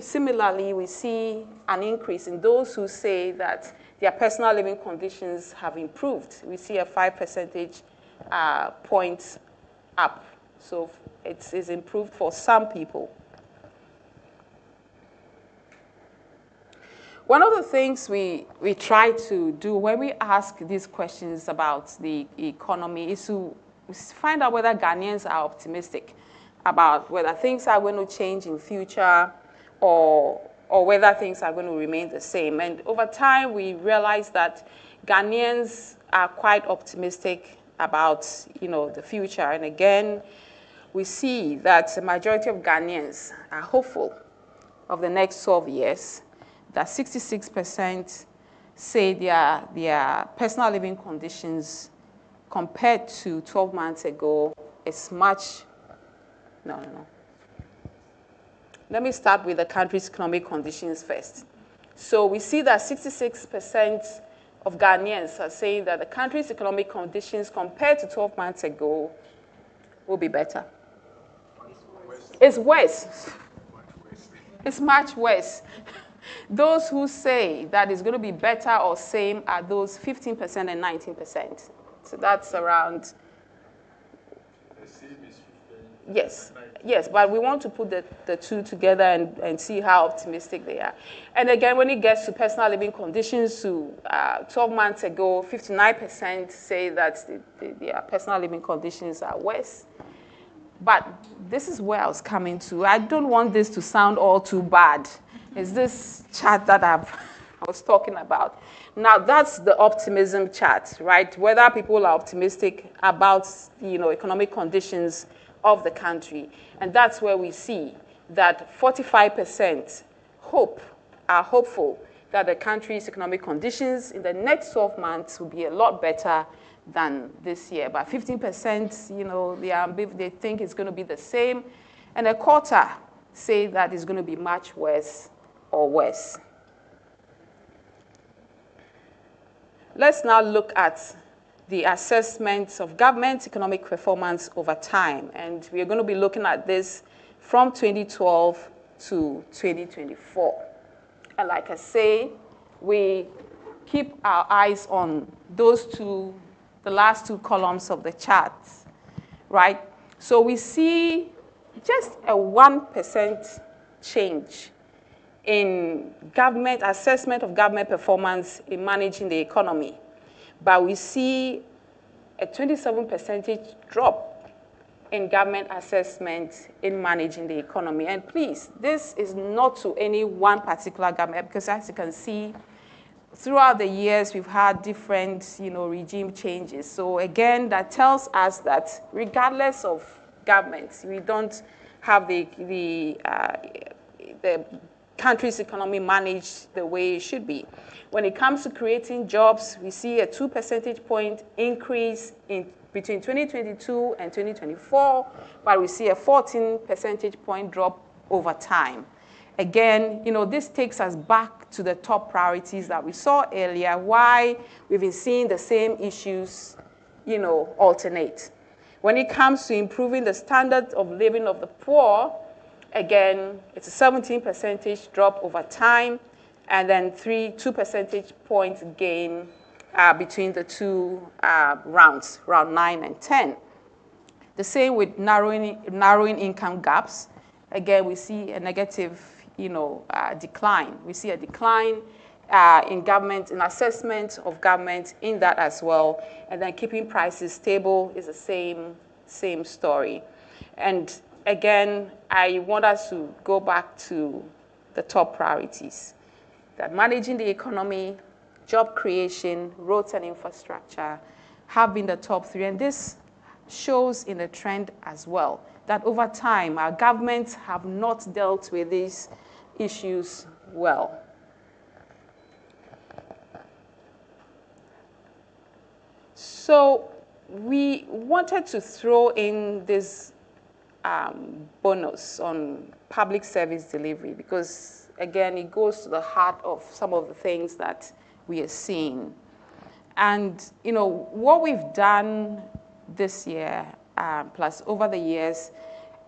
Similarly, we see an increase in those who say that their personal living conditions have improved. We see a 5 percentage points up. So it's improved for some people. One of the things we try to do when we ask these questions about the economy is to find out whether Ghanaians are optimistic about whether things are going to change in future or whether things are going to remain the same. And over time, we realize that Ghanaians are quite optimistic about the future. And again, we see that the majority of Ghanaians are hopeful of the next 12 years. That 66% say their personal living conditions compared to 12 months ago is much. No. Let me start with the country's economic conditions first. So we see that 66% of Ghanaians are saying that the country's economic conditions compared to 12 months ago will be better. It's worse. It's much worse. Those who say that it's going to be better or same are those 15% and 19%. So that's around. Yes, but we want to put the two together and see how optimistic they are. And again, when it gets to personal living conditions, 12 months ago, 59% say that their personal living conditions are worse. But this is where I was coming to. I don't want this to sound all too bad. It's this chart that I was talking about. Now, that's the optimism chart, right? Whether people are optimistic about, economic conditions of the country. And that's where we see that 45% are hopeful that the country's economic conditions in the next 12 months will be a lot better than this year. But 15%, they think it's going to be the same. And a quarter say that it's going to be much worse or worse. Let's now look at the assessments of government economic performance over time. And we are going to be looking at this from 2012 to 2024. And like I say, we keep our eyes on those two, the last two columns of the chart, right? So we see just a 1% change in government assessment of government performance in managing the economy. But we see a 27% drop in government assessment in managing the economy. And please, this is not to any one particular government, because as you can see, throughout the years, we've had different, regime changes. So again, that tells us that regardless of governments, we don't have the country's economy managed the way it should be. When it comes to creating jobs, we see a 2 percentage point increase in between 2022 and 2024, but we see a 14 percentage point drop over time. Again, this takes us back to the top priorities that we saw earlier, why we've been seeing the same issues, alternate. When it comes to improving the standard of living of the poor, again, it's a 17 percentage drop over time, and then 2 percentage points gain between the two rounds, round 9 and 10. The same with narrowing income gaps. Again, we see a negative, decline. We see a decline in assessment of government in that as well. And then keeping prices stable is the same story. And again, I want us to go back to the top priorities. That managing the economy, job creation, roads and infrastructure have been the top three. And this shows in the trend as well, that over time, our governments have not dealt with these issues well. So we wanted to throw in this bonus on public service delivery because, again, it goes to the heart of some of the things that we are seeing. And, what we've done this year, plus over the years,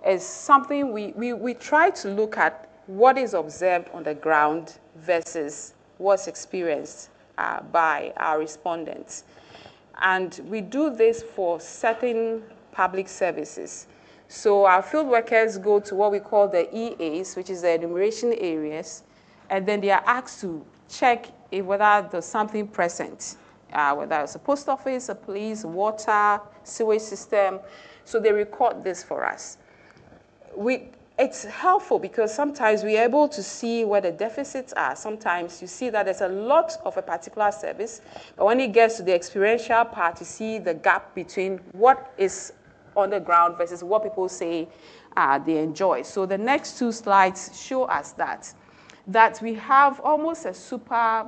is something we try to look at what is observed on the ground versus what's experienced by our respondents. And we do this for certain public services. So our field workers go to what we call the EAs, which is the enumeration areas, and then they are asked to check whether there's something present, whether it's a post office, a police, water, sewage system. So they record this for us. It's helpful because sometimes we're able to see where the deficits are. Sometimes you see that there's a lot of a particular service, but when it gets to the experiential part, you see the gap between what is on the ground versus what people say they enjoy. So the next two slides show us that we have almost a super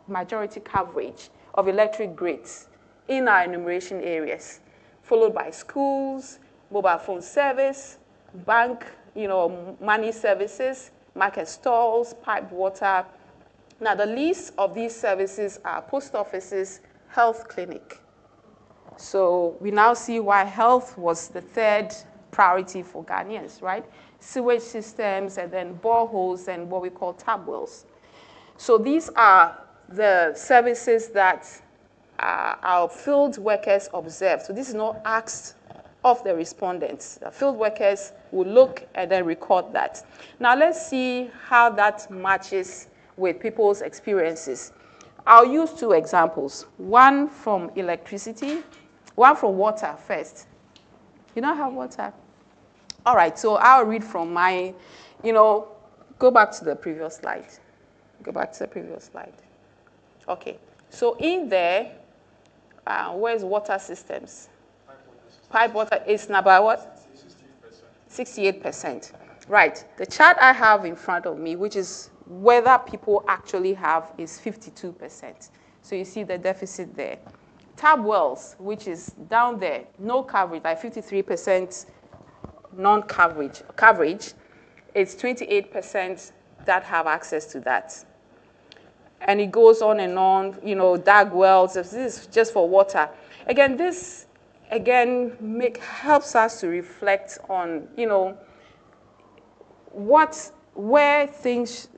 majority coverage of electric grids in our enumeration areas, followed by schools, mobile phone service, bank, money services, market stalls, piped water. Now, the least of these services are post offices, health clinic. So we now see why health was the third priority for Ghanaians, right? Sewage systems, and then boreholes, and what we call tap wells. So these are the services that our field workers observe. So this is not asked of the respondents. The field workers will look and then record that. Now let's see how that matches with people's experiences. I'll use two examples. One from electricity, one from water first. You don't have water? All right, so I'll read from my, go back to the previous slide. Go back to the previous slide. Okay, so in there, where's water systems? Pipe water is now by what? 68%. Right. The chart I have in front of me, which is whether people actually have, is 52%. So you see the deficit there. Tap wells, which is down there, no coverage, like 53% non-coverage. Coverage, it's 28% that have access to that. And it goes on and on, dark wells. This is just for water. Again, this helps us to reflect on, where things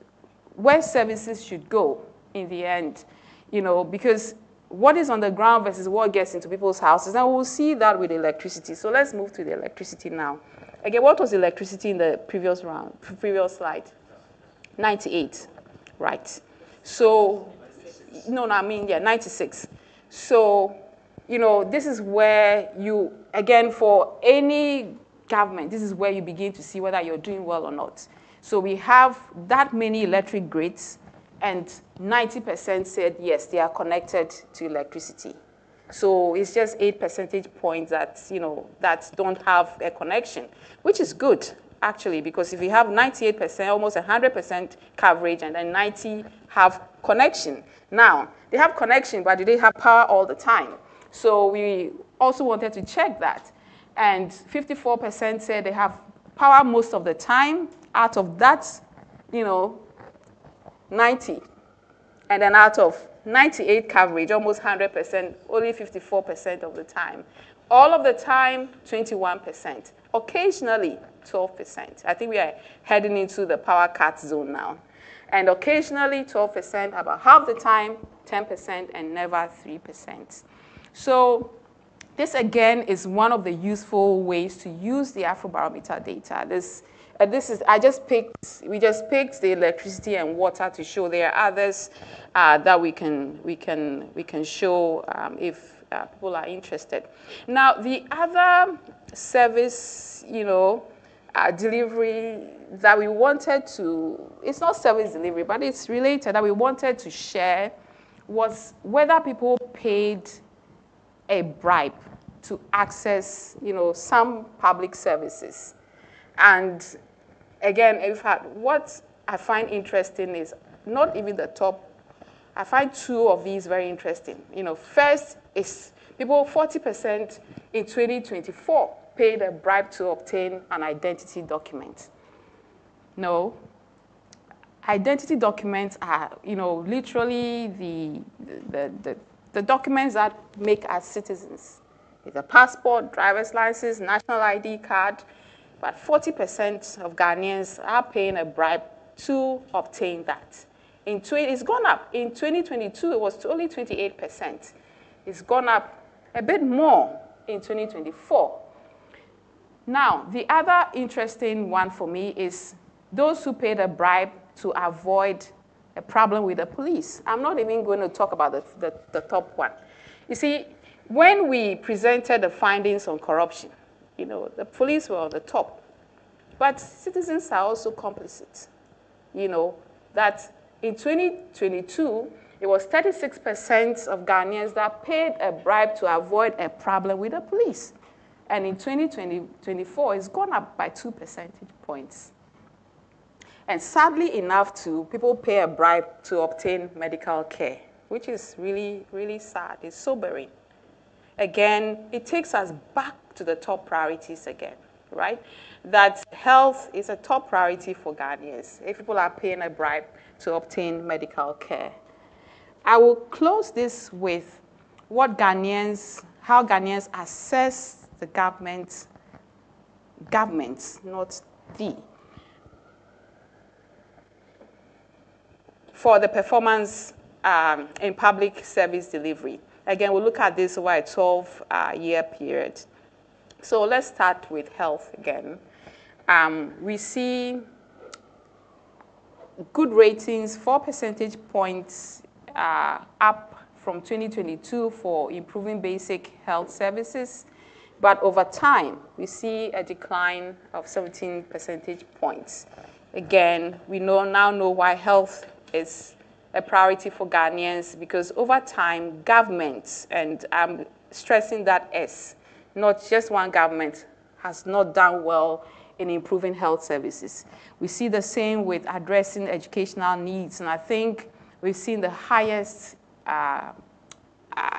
where services should go in the end, because what is on the ground versus what gets into people's houses. And we'll see that with electricity. So let's move to the electricity now. Again, what was electricity in the previous slide? 98, right? So, no, I mean, yeah, 96. So, this is where you, again, for any government, this is where you begin to see whether you're doing well or not. So we have that many electric grids, and 90% said, yes, they are connected to electricity. So it's just 8 percentage points that, that don't have a connection, which is good, actually, because if you have 98%, almost 100% coverage, and then 90 have connection. Now, they have connection, but do they have power all the time? So we also wanted to check that. And 54% said they have power most of the time. Out of that, 90. And then out of 98 coverage, almost 100%, only 54% of the time. All of the time, 21%. Occasionally, 12%. I think we are heading into the power cut zone now. And occasionally, 12%, about half the time, 10%, and never 3%. So this, again, is one of the useful ways to use the Afrobarometer data. We just picked the electricity and water to show. There are others that we can show if people are interested. Now, the other service, delivery that we wanted to, it's not service delivery, but it's related, that we wanted to share was whether people paid a bribe to access, some public services. And again, what I find interesting is not even the top. I find two of these very interesting. First is people, 40% in 2024 paid a bribe to obtain an identity document. No. Identity documents are, literally the documents that make us citizens. It's a passport, driver's license, national ID card. But 40% of Ghanaians are paying a bribe to obtain that. It's gone up. In 2022, it was only 28%. It's gone up a bit more in 2024. Now, the other interesting one for me is those who paid a bribe to avoid a problem with the police. I'm not even going to talk about the top one. You see, when we presented the findings on corruption, the police were on the top. But citizens are also complicit. That in 2022, it was 36% of Ghanaians that paid a bribe to avoid a problem with the police. And in 2024, it's gone up by 2 percentage points. And sadly enough, people pay a bribe to obtain medical care, which is really, really sad. It's sobering. Again, it takes us back to the top priorities again, right? That health is a top priority for Ghanaians if people are paying a bribe to obtain medical care. I will close this with how Ghanaians assess the government, not the, for the performance in public service delivery. Again, we'll look at this over a 12-year period. So let's start with health again. We see good ratings, 4 percentage points up from 2022 for improving basic health services. But over time, we see a decline of 17 percentage points. Again, we now know why health is a priority for Ghanaians, because over time, governments, and I'm stressing that S, not just one government, has not done well in improving health services. We see the same with addressing educational needs, and I think we've seen the highest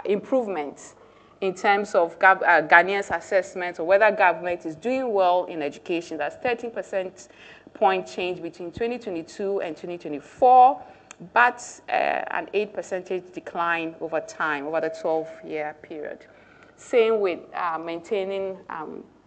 improvements in terms of Ghanaians' assessment of whether government is doing well in education. That's 13% point change between 2022 and 2024, but an 8 percentage decline over time, over the 12-year period. Same with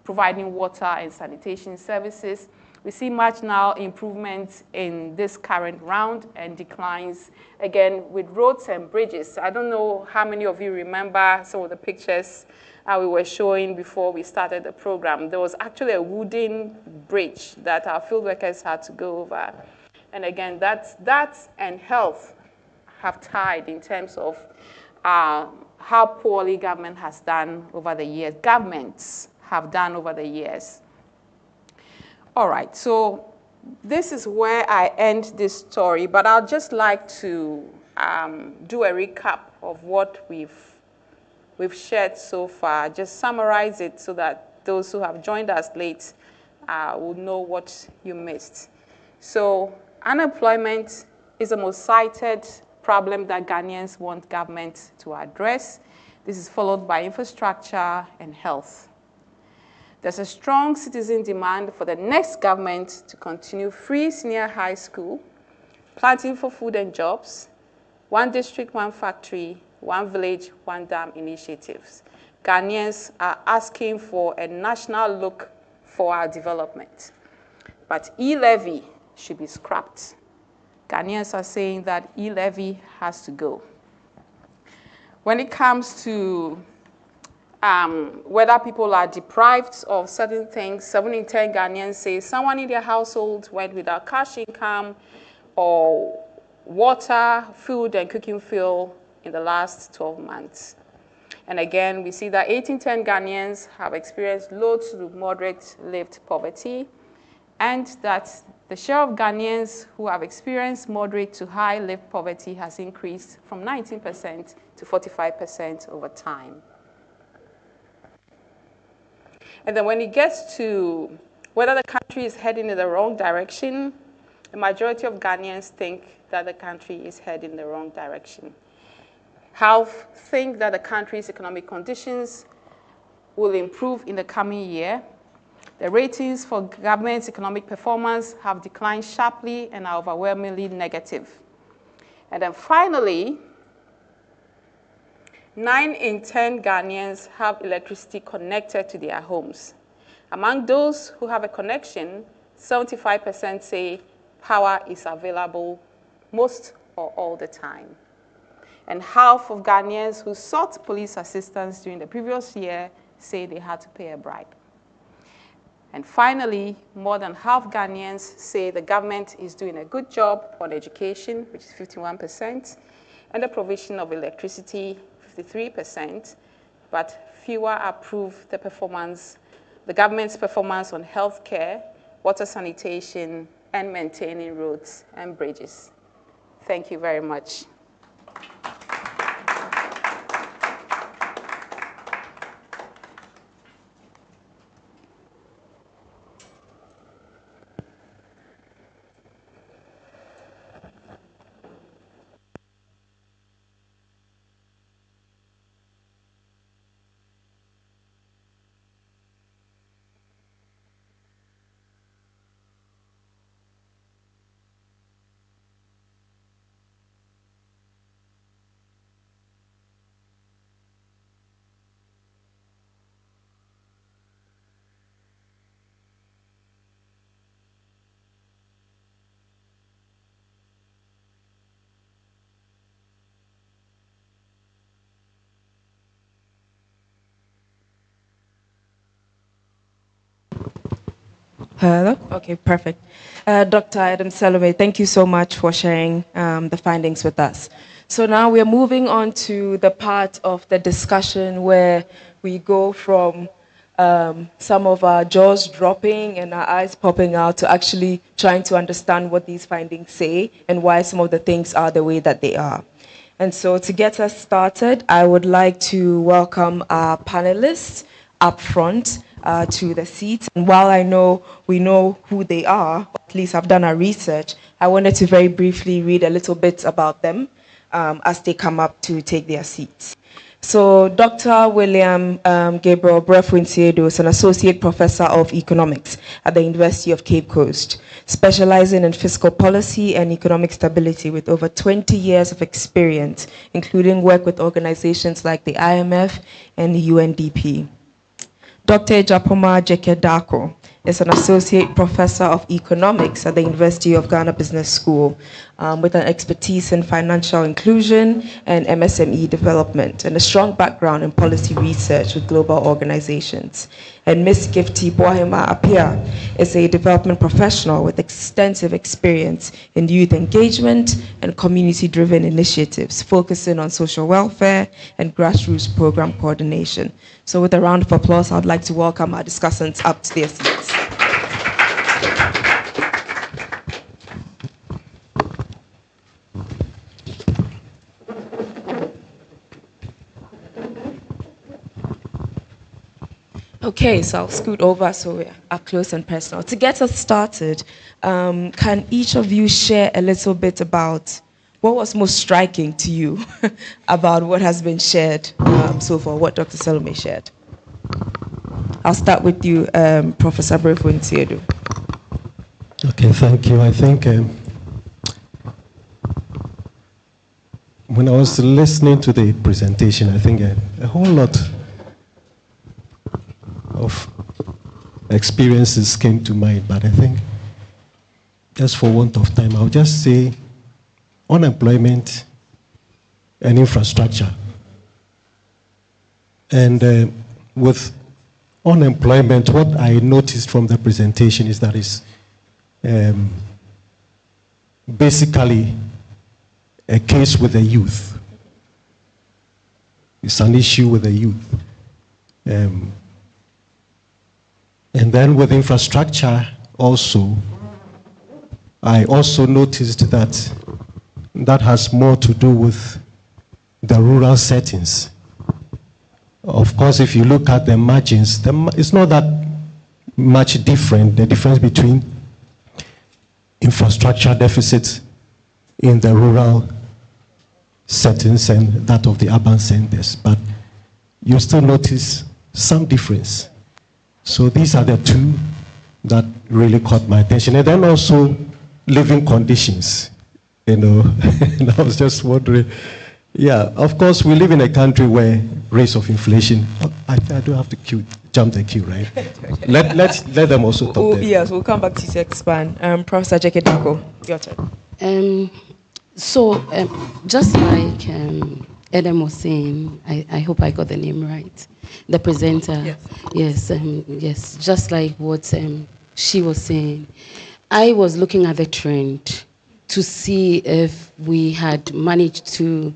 providing water and sanitation services. We see marginal improvements in this current round and declines, again, with roads and bridges. I don't know how many of you remember some of the pictures we were showing before we started the program. There was actually a wooden bridge that our field workers had to go over. And again, that and health have tied in terms of how poorly government has done over the years. Governments have done over the years. All right, so this is where I end this story, but I'd just like to do a recap of what we've shared so far, just summarize it so that those who have joined us late will know what you missed. So unemployment is the most cited problem that Ghanaians want government to address. This is followed by infrastructure and health. There's a strong citizen demand for the next government to continue free senior high school, planting for food and jobs, one district, one factory, one village, one dam initiatives. Ghanaians are asking for a national look for our development. But e-levy should be scrapped. Ghanaians are saying that e-levy has to go. When it comes to whether people are deprived of certain things, 7 in 10 Ghanaians say someone in their household went without cash income or water, food, and cooking fuel in the last 12 months. And again, we see that 8 in 10 Ghanaians have experienced low to moderate lived poverty, and that the share of Ghanaians who have experienced moderate to high lived poverty has increased from 19% to 45% over time. And then when it gets to whether the country is heading in the wrong direction, the majority of Ghanaians think that the country is heading in the wrong direction. Half think that the country's economic conditions will improve in the coming year. The ratings for government's economic performance have declined sharply and are overwhelmingly negative. And then finally, 9 in 10 Ghanaians have electricity connected to their homes. Among those who have a connection, 75% say power is available most or all the time. And half of Ghanaians who sought police assistance during the previous year say they had to pay a bribe. And finally, more than half Ghanaians say the government is doing a good job on education, which is 51%, and the provision of electricity, 53%, but fewer approve the government's performance on healthcare, water sanitation, and maintaining roads and bridges. Thank you very much. Hello? Okay, perfect. Dr. Adam Salome, thank you so much for sharing the findings with us. So now we're moving on to the part of the discussion where we go from some of our jaws dropping and our eyes popping out to actually trying to understand what these findings say and why some of the things are the way that they are. And so to get us started, I would like to welcome our panelists up front to the seats. And while we know who they are, or at least have done our research, I wanted to very briefly read a little bit about them as they come up to take their seats. So Dr. William Gabriel Brefunsiedo is an associate professor of economics at the University of Cape Coast, specializing in fiscal policy and economic stability with over 20 years of experience, including work with organizations like the IMF and the UNDP. Dr. Japoma Jekedako is an associate professor of economics at the University of Ghana Business School, with an expertise in financial inclusion and MSME development, and a strong background in policy research with global organizations. And Ms. Gifty Boahima Apia is a development professional with extensive experience in youth engagement and community-driven initiatives, focusing on social welfare and grassroots program coordination. So with a round of applause, I'd like to welcome our discussants up to their seats. Okay, so I'll scoot over so we're up close and personal. To get us started, can each of you share a little bit about what was most striking to you about what has been shared so far, what Dr. Salome shared? I'll start with you, Professor Brefo-Ntiedu. Okay, thank you. I think when I was listening to the presentation, I think a whole lot of experiences came to mind, but I think just for want of time, I'll just say unemployment and infrastructure. And with unemployment, what I noticed from the presentation is that it's basically a case with the youth. It's an issue with the youth. And then with infrastructure also, I also noticed that that has more to do with the rural settings. Of course, if you look at the margins, it's not that much different, the difference between infrastructure deficits in the rural settings and that of the urban centers, but you still notice some difference. So these are the two that really caught my attention. And then also living conditions, and I was just wondering, yeah, of course we live in a country where rates of inflation, I do have to jump the queue, right? let them also talk there. Yes, we'll come back to you to expand. Professor Jekedako, your turn. Just like Adam was saying, I hope I got the name right. The presenter, yes, just like what she was saying. I was looking at the trend to see if we had managed to,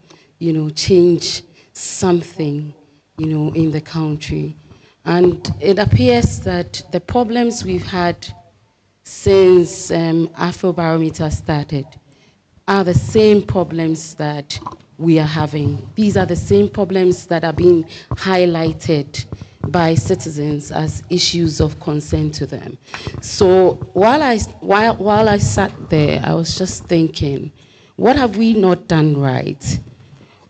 change something, in the country. And it appears that the problems we've had since Afrobarometer started are the same problems that we are having. These are the same problems that are being highlighted by citizens as issues of concern to them. So while I sat there, I was just thinking, what have we not done right?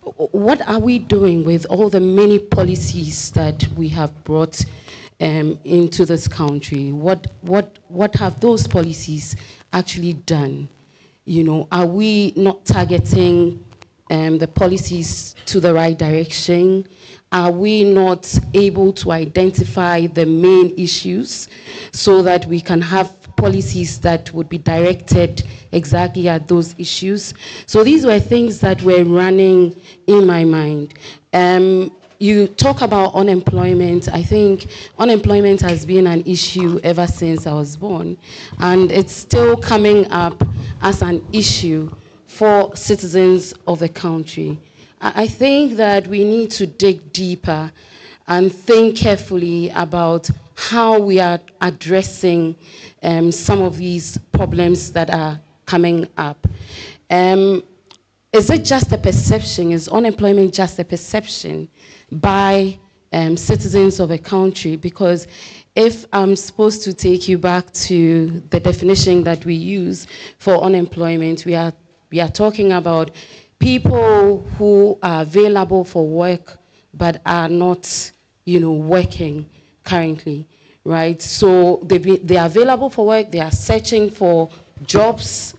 What are we doing with all the many policies that we have brought into this country? What have those policies actually done? Are we not targeting the policies to the right direction? Are we not able to identify the main issues so that we can have policies that would be directed exactly at those issues? So these were things that were running in my mind. You talk about unemployment. I think unemployment has been an issue ever since I was born, and it's still coming up as an issue for citizens of the country. I think that we need to dig deeper and think carefully about how we are addressing some of these problems that are coming up. Is it just a perception? Is unemployment just a perception by citizens of a country? Because if I'm supposed to take you back to the definition that we use for unemployment, we are talking about people who are available for work but are not, working currently, right? So they are available for work, they are searching for jobs,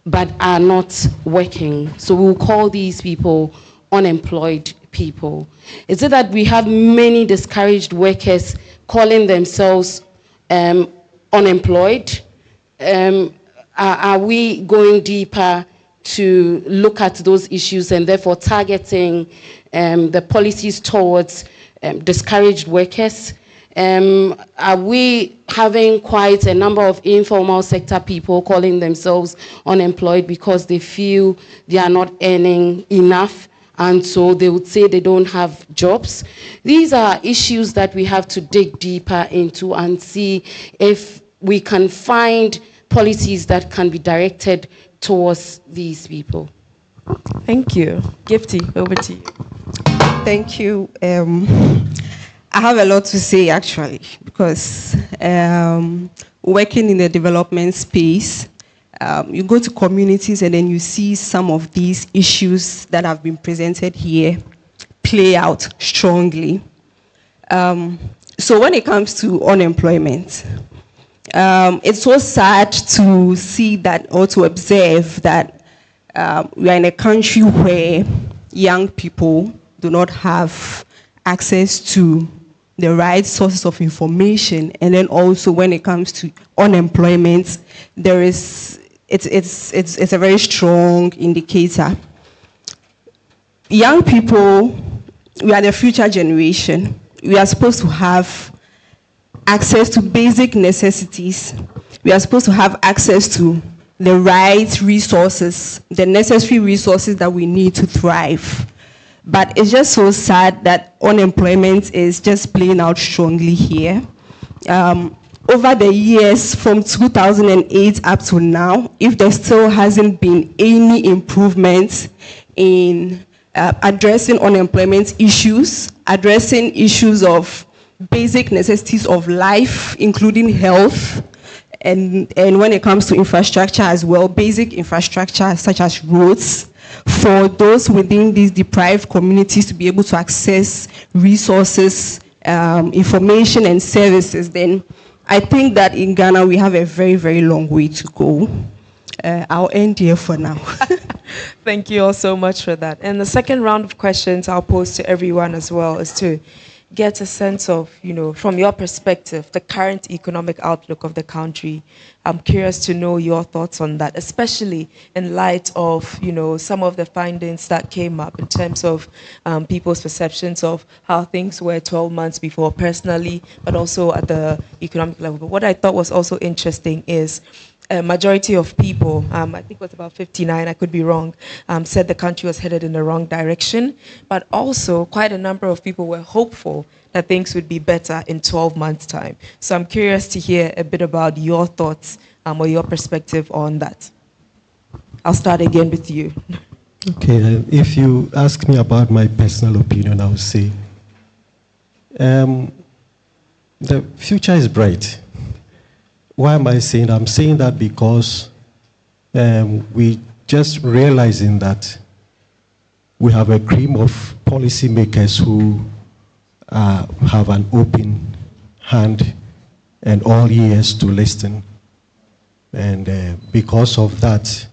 but are not working. So we'll call these people unemployed people. Is it that we have many discouraged workers calling themselves unemployed? Are we going deeper to look at those issues and therefore targeting the policies towards discouraged workers? Are we having quite a number of informal sector people calling themselves unemployed because they feel they are not earning enough, and so they would say they don't have jobs? These are issues that we have to dig deeper into and see if we can find policies that can be directed towards these people. Thank you. Gifty, over to you. Thank you. I have a lot to say, actually, because working in the development space, you go to communities and then you see some of these issues that have been presented here play out strongly. So when it comes to unemployment, it's so sad to see that, or to observe that we are in a country where young people do not have access to the right sources of information, and then also when it comes to unemployment, it's a very strong indicator. Young people, we are the future generation. We are supposed to have access to basic necessities. We are supposed to have access to the right resources, the necessary resources that we need to thrive. But it's just so sad that unemployment is just playing out strongly here. Over the years, from 2008 up to now, if there still hasn't been any improvement in addressing unemployment issues, addressing issues of basic necessities of life, including health, and when it comes to infrastructure as well, basic infrastructure such as roads, for those within these deprived communities to be able to access resources, information and services, then I think that in Ghana we have a very, very long way to go. I'll end here for now. Thank you all so much for that. And the second round of questions I'll pose to everyone as well is to get a sense of, from your perspective, the current economic outlook of the country. I'm curious to know your thoughts on that, especially in light of, some of the findings that came up in terms of people's perceptions of how things were 12 months before personally, but also at the economic level. But what I thought was also interesting is a majority of people, I think it was about 59, I could be wrong, said the country was headed in the wrong direction, but also quite a number of people were hopeful that things would be better in 12 months' time. So I'm curious to hear a bit about your thoughts or your perspective on that. I'll start again with you. Okay, if you ask me about my personal opinion, I would say the future is bright. Why am I saying that? I'm saying that because we just realizing that we have a cream of policymakers who have an open hand and all ears to listen. And because of that,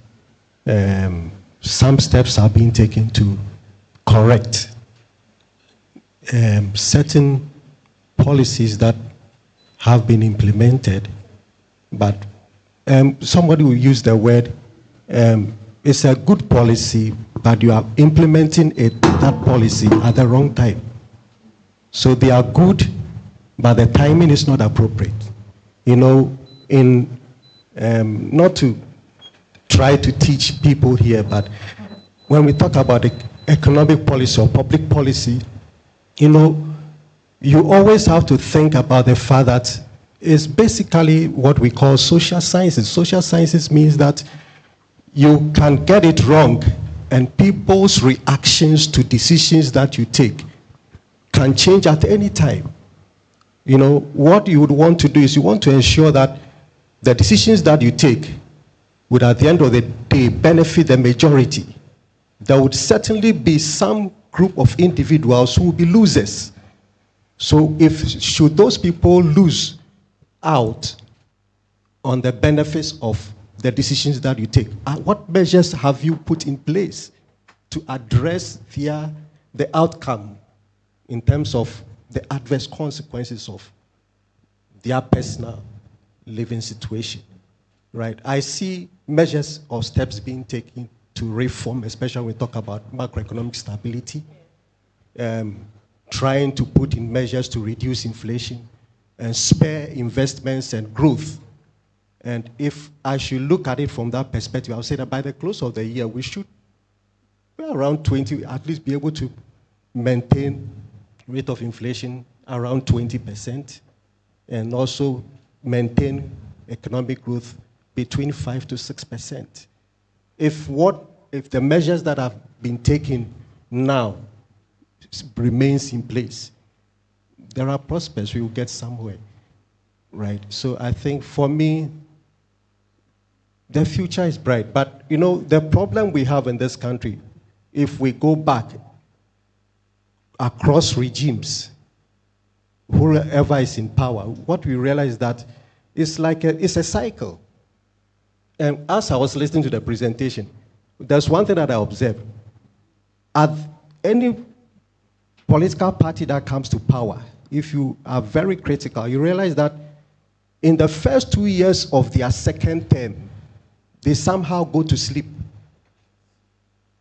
some steps are being taken to correct certain policies that have been implemented. But somebody will use the word, it's a good policy, but you are implementing that policy at the wrong time. So they are good, but the timing is not appropriate. Not to try to teach people here, but when we talk about economic policy or public policy, you always have to think about the fact that it's basically what we call social sciences. Social sciences means that you can get it wrong, and people's reactions to decisions that you take can change at any time. What you would want to do is you want to ensure that the decisions that you take would at the end of the day benefit the majority. There would certainly be some group of individuals who will be losers. So should those people lose out on the benefits of the decisions that you take, what measures have you put in place to address the outcome in terms of the adverse consequences of their personal living situation, right? I see measures or steps being taken to reform, especially when we talk about macroeconomic stability, trying to put in measures to reduce inflation and spur investments and growth. And if I should look at it from that perspective, I would say that by the close of the year, we should be around 20, at least be able to maintain rate of inflation around 20%, and also maintain economic growth between 5 to 6%. If the measures that have been taken now remains in place, there are prospects we will get somewhere, right? So I think for me, the future is bright. But you know, the problem we have in this country, if we go back across regimes, whoever is in power, what we realize is that it's like it's a cycle. And as I was listening to the presentation, there's one thing that I observed. At any political party that comes to power, if you are very critical, you realize that in the first 2 years of their second term, they somehow go to sleep.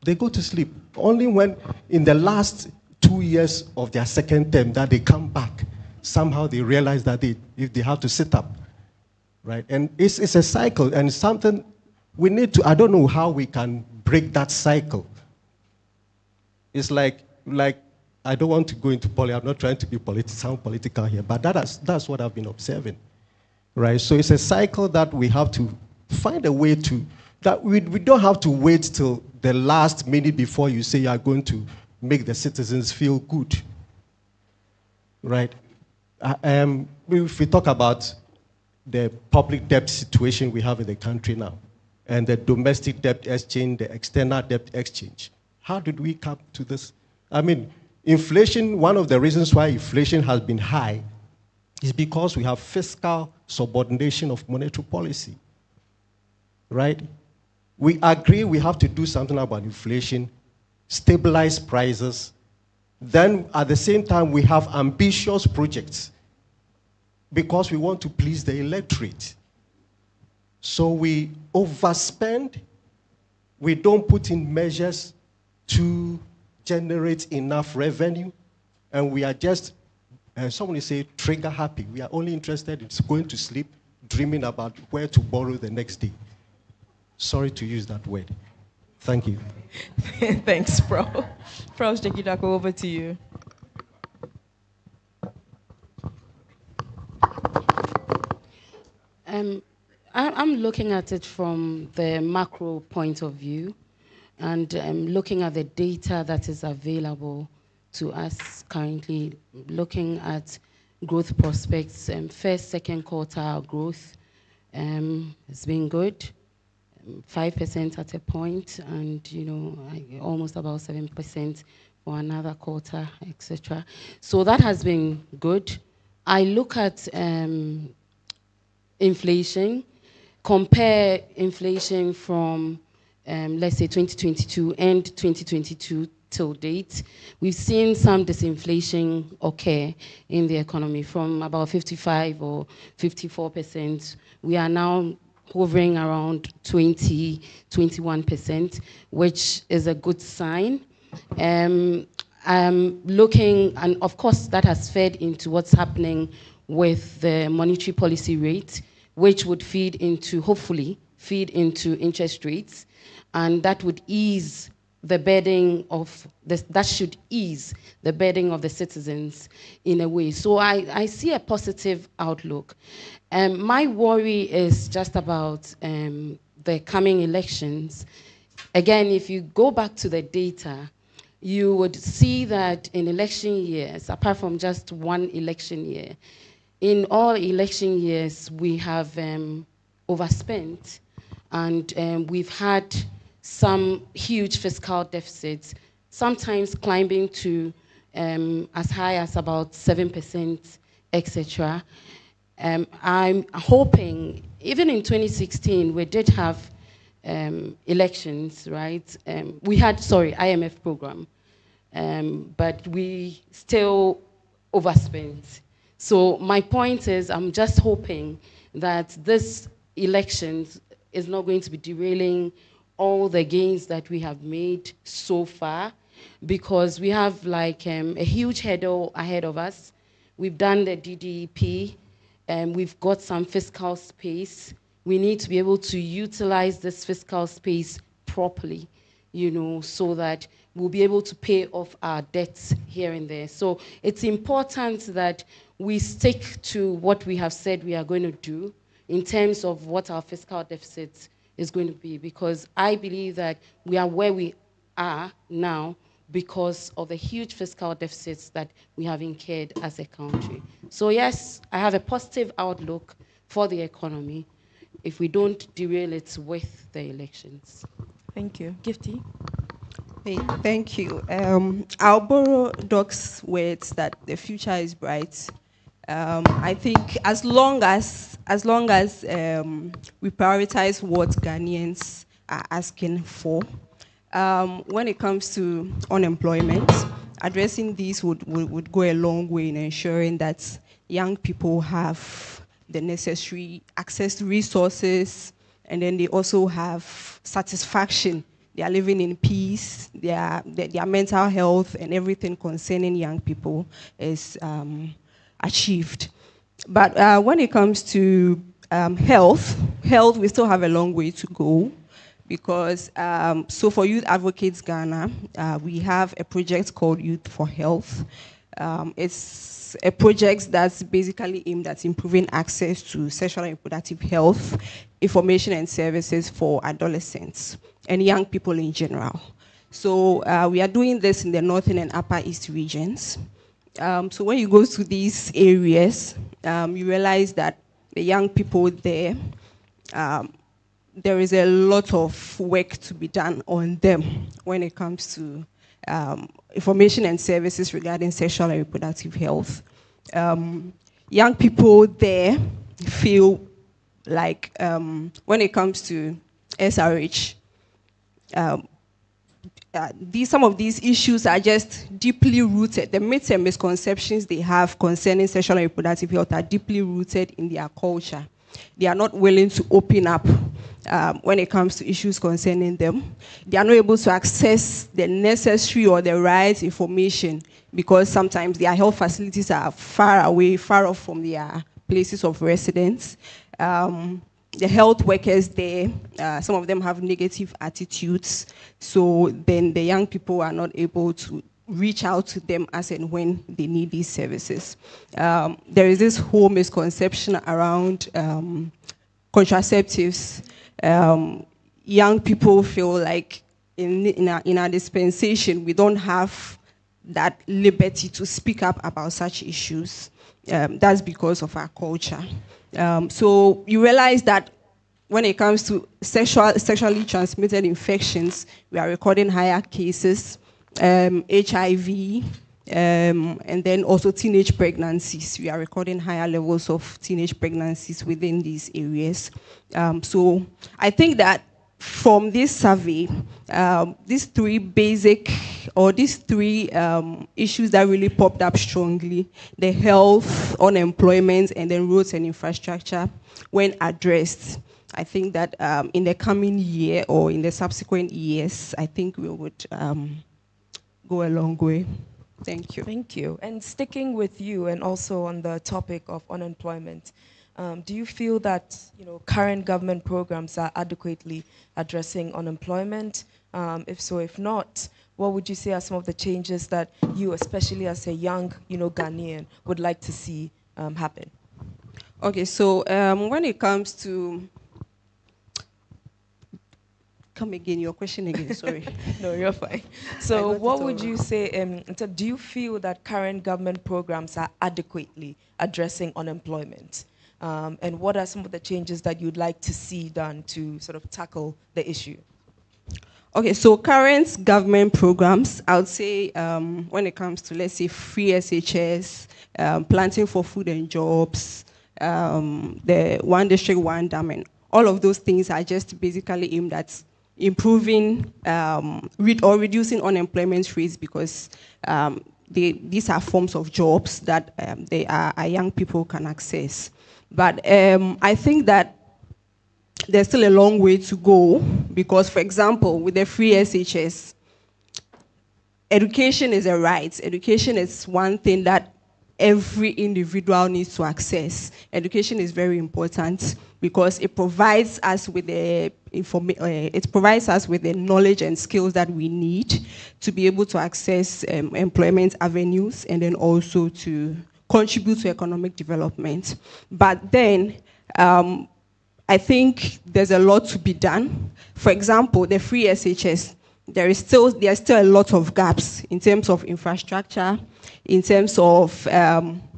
They go to sleep. Only when in the last 2 years of their second term that they come back, somehow they realize that if they have to sit up, right? And it's a cycle, and something we need to, I don't know how we can break that cycle. It's like I don't want to go into politics. I'm not trying to sound political here, but that's what I've been observing, right? So it's a cycle that we have to find a way to, that we don't have to wait till the last minute before you say you are going to make the citizens feel good, right? If we talk about the public debt situation we have in the country now, and the domestic debt exchange, the external debt exchange, how did we come to this? I mean, inflation, one of the reasons why inflation has been high is because we have fiscal subordination of monetary policy, right? We agree we have to do something about inflation, stabilize prices. Then at the same time, we have ambitious projects because we want to please the electorate. So we overspend, we don't put in measures to generate enough revenue, and we are just, someone say, trigger happy. We are only interested in going to sleep, dreaming about where to borrow the next day. Sorry to use that word. Thank you. Thanks, Pro. Prof. Jekidako, over to you. I'm looking at it from the macro point of view, and looking at the data that is available to us currently, looking at growth prospects. First, second quarter growth has been good, 5% at a point, and almost about 7% for another quarter, etc. So that has been good. I look at inflation, compare inflation from, let's say, 2022, end 2022 till date. We've seen some disinflation occur in the economy from about 55 or 54%. We are now hovering around 20, 21%, which is a good sign. I'm looking, and of course that has fed into what's happening with the monetary policy rate, which would feed into, hopefully, feed into interest rates, and that would ease the burden of, that should ease the burden of the citizens in a way. So I see a positive outlook. My worry is just about the coming elections. Again, if you go back to the data, you would see that in election years, apart from just one election year, in all election years, we have overspent, and we've had some huge fiscal deficits, sometimes climbing to as high as about 7%, etc. I'm hoping, even in 2016, we did have elections, right? We had, IMF program, but we still overspent. So my point is, I'm just hoping that this elections is not going to be derailing all the gains that we have made so far, because we have like a huge hurdle ahead of us. We've done the DDP, and we've got some fiscal space. We need to be able to utilize this fiscal space properly, you know, so that we'll be able to pay off our debts here and there. So it's important that we stick to what we have said we are going to do in terms of what our fiscal deficit is going to be, because I believe that we are where we are now because of the huge fiscal deficits that we have incurred as a country. So yes, I have a positive outlook for the economy if we don't derail it with the elections. Thank you. Gifty? Hey, thank you. I'll borrow Doc's words that the future is bright. I think as long as we prioritize what Ghanaians are asking for, when it comes to unemployment, addressing these would go a long way in ensuring that young people have the necessary access to resources, and then they also have satisfaction. They are living in peace, their mental health and everything concerning young people is achieved. But when it comes to health, we still have a long way to go, because so for Youth Advocates Ghana, we have a project called Youth for Health. It's a project that's basically aimed at improving access to sexual and reproductive health, information and services for adolescents and young people in general. So we are doing this in the Northern and Upper East regions. So when you go to these areas, you realize that the young people there, there is a lot of work to be done on them when it comes to information and services regarding sexual and reproductive health. Young people there feel like when it comes to SRH, some of these issues are just deeply rooted. The myths and misconceptions they have concerning sexual and reproductive health are deeply rooted in their culture. They are not willing to open up when it comes to issues concerning them. They are not able to access the necessary or the right information because sometimes their health facilities are far away, far off from their places of residence. The health workers there, some of them have negative attitudes, so then the young people are not able to reach out to them as and when they need these services. There is this whole misconception around contraceptives. Young people feel like in our dispensation, we don't have that liberty to speak up about such issues. That's because of our culture. So you realize that when it comes to sexually transmitted infections, we are recording higher cases, HIV, and then also teenage pregnancies. We are recording higher levels of teenage pregnancies within these areas. So I think that from this survey, these three issues that really popped up strongly, the health, unemployment, and then roads and infrastructure, when addressed, I think that in the coming year or in the subsequent years, I think we would go a long way. Thank you. Thank you. And sticking with you and also on the topic of unemployment, do you feel that current government programs are adequately addressing unemployment? If so, if not, what would you say are some of the changes that you, especially as a young Ghanaian, would like to see happen? Okay, so when it comes to come again, your question again, sorry. No, you're fine. So what would you say, do you feel that current government programs are adequately addressing unemployment? And what are some of the changes that you'd like to see done to sort of tackle the issue? Okay, so current government programs, I would say when it comes to, let's say, free SHS, planting for food and jobs, the One District, One Dam, and all of those things are just basically aimed at improving or reducing unemployment rates, because these are forms of jobs that our young people can access. But I think that there's still a long way to go because, for example, with the free SHS, education is a right. Education is one thing that every individual needs to access. Education is very important because it provides us with the knowledge and skills that we need to be able to access employment avenues and then also to contribute to economic development. But then I think there's a lot to be done. For example, the free SHS, there's still a lot of gaps in terms of infrastructure, in terms of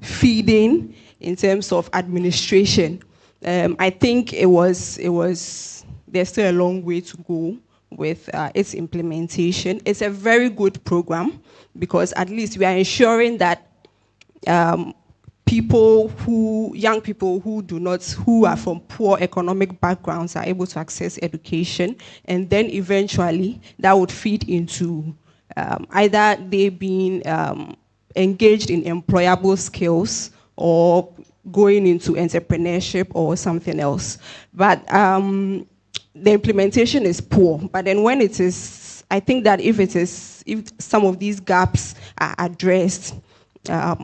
feeding, in terms of administration. I think there's still a long way to go with its implementation. It's a very good program because at least we are ensuring that young people who are from poor economic backgrounds are able to access education, and then eventually that would feed into either they being engaged in employable skills or going into entrepreneurship or something else. But the implementation is poor. But then when it is, I think that if some of these gaps are addressed,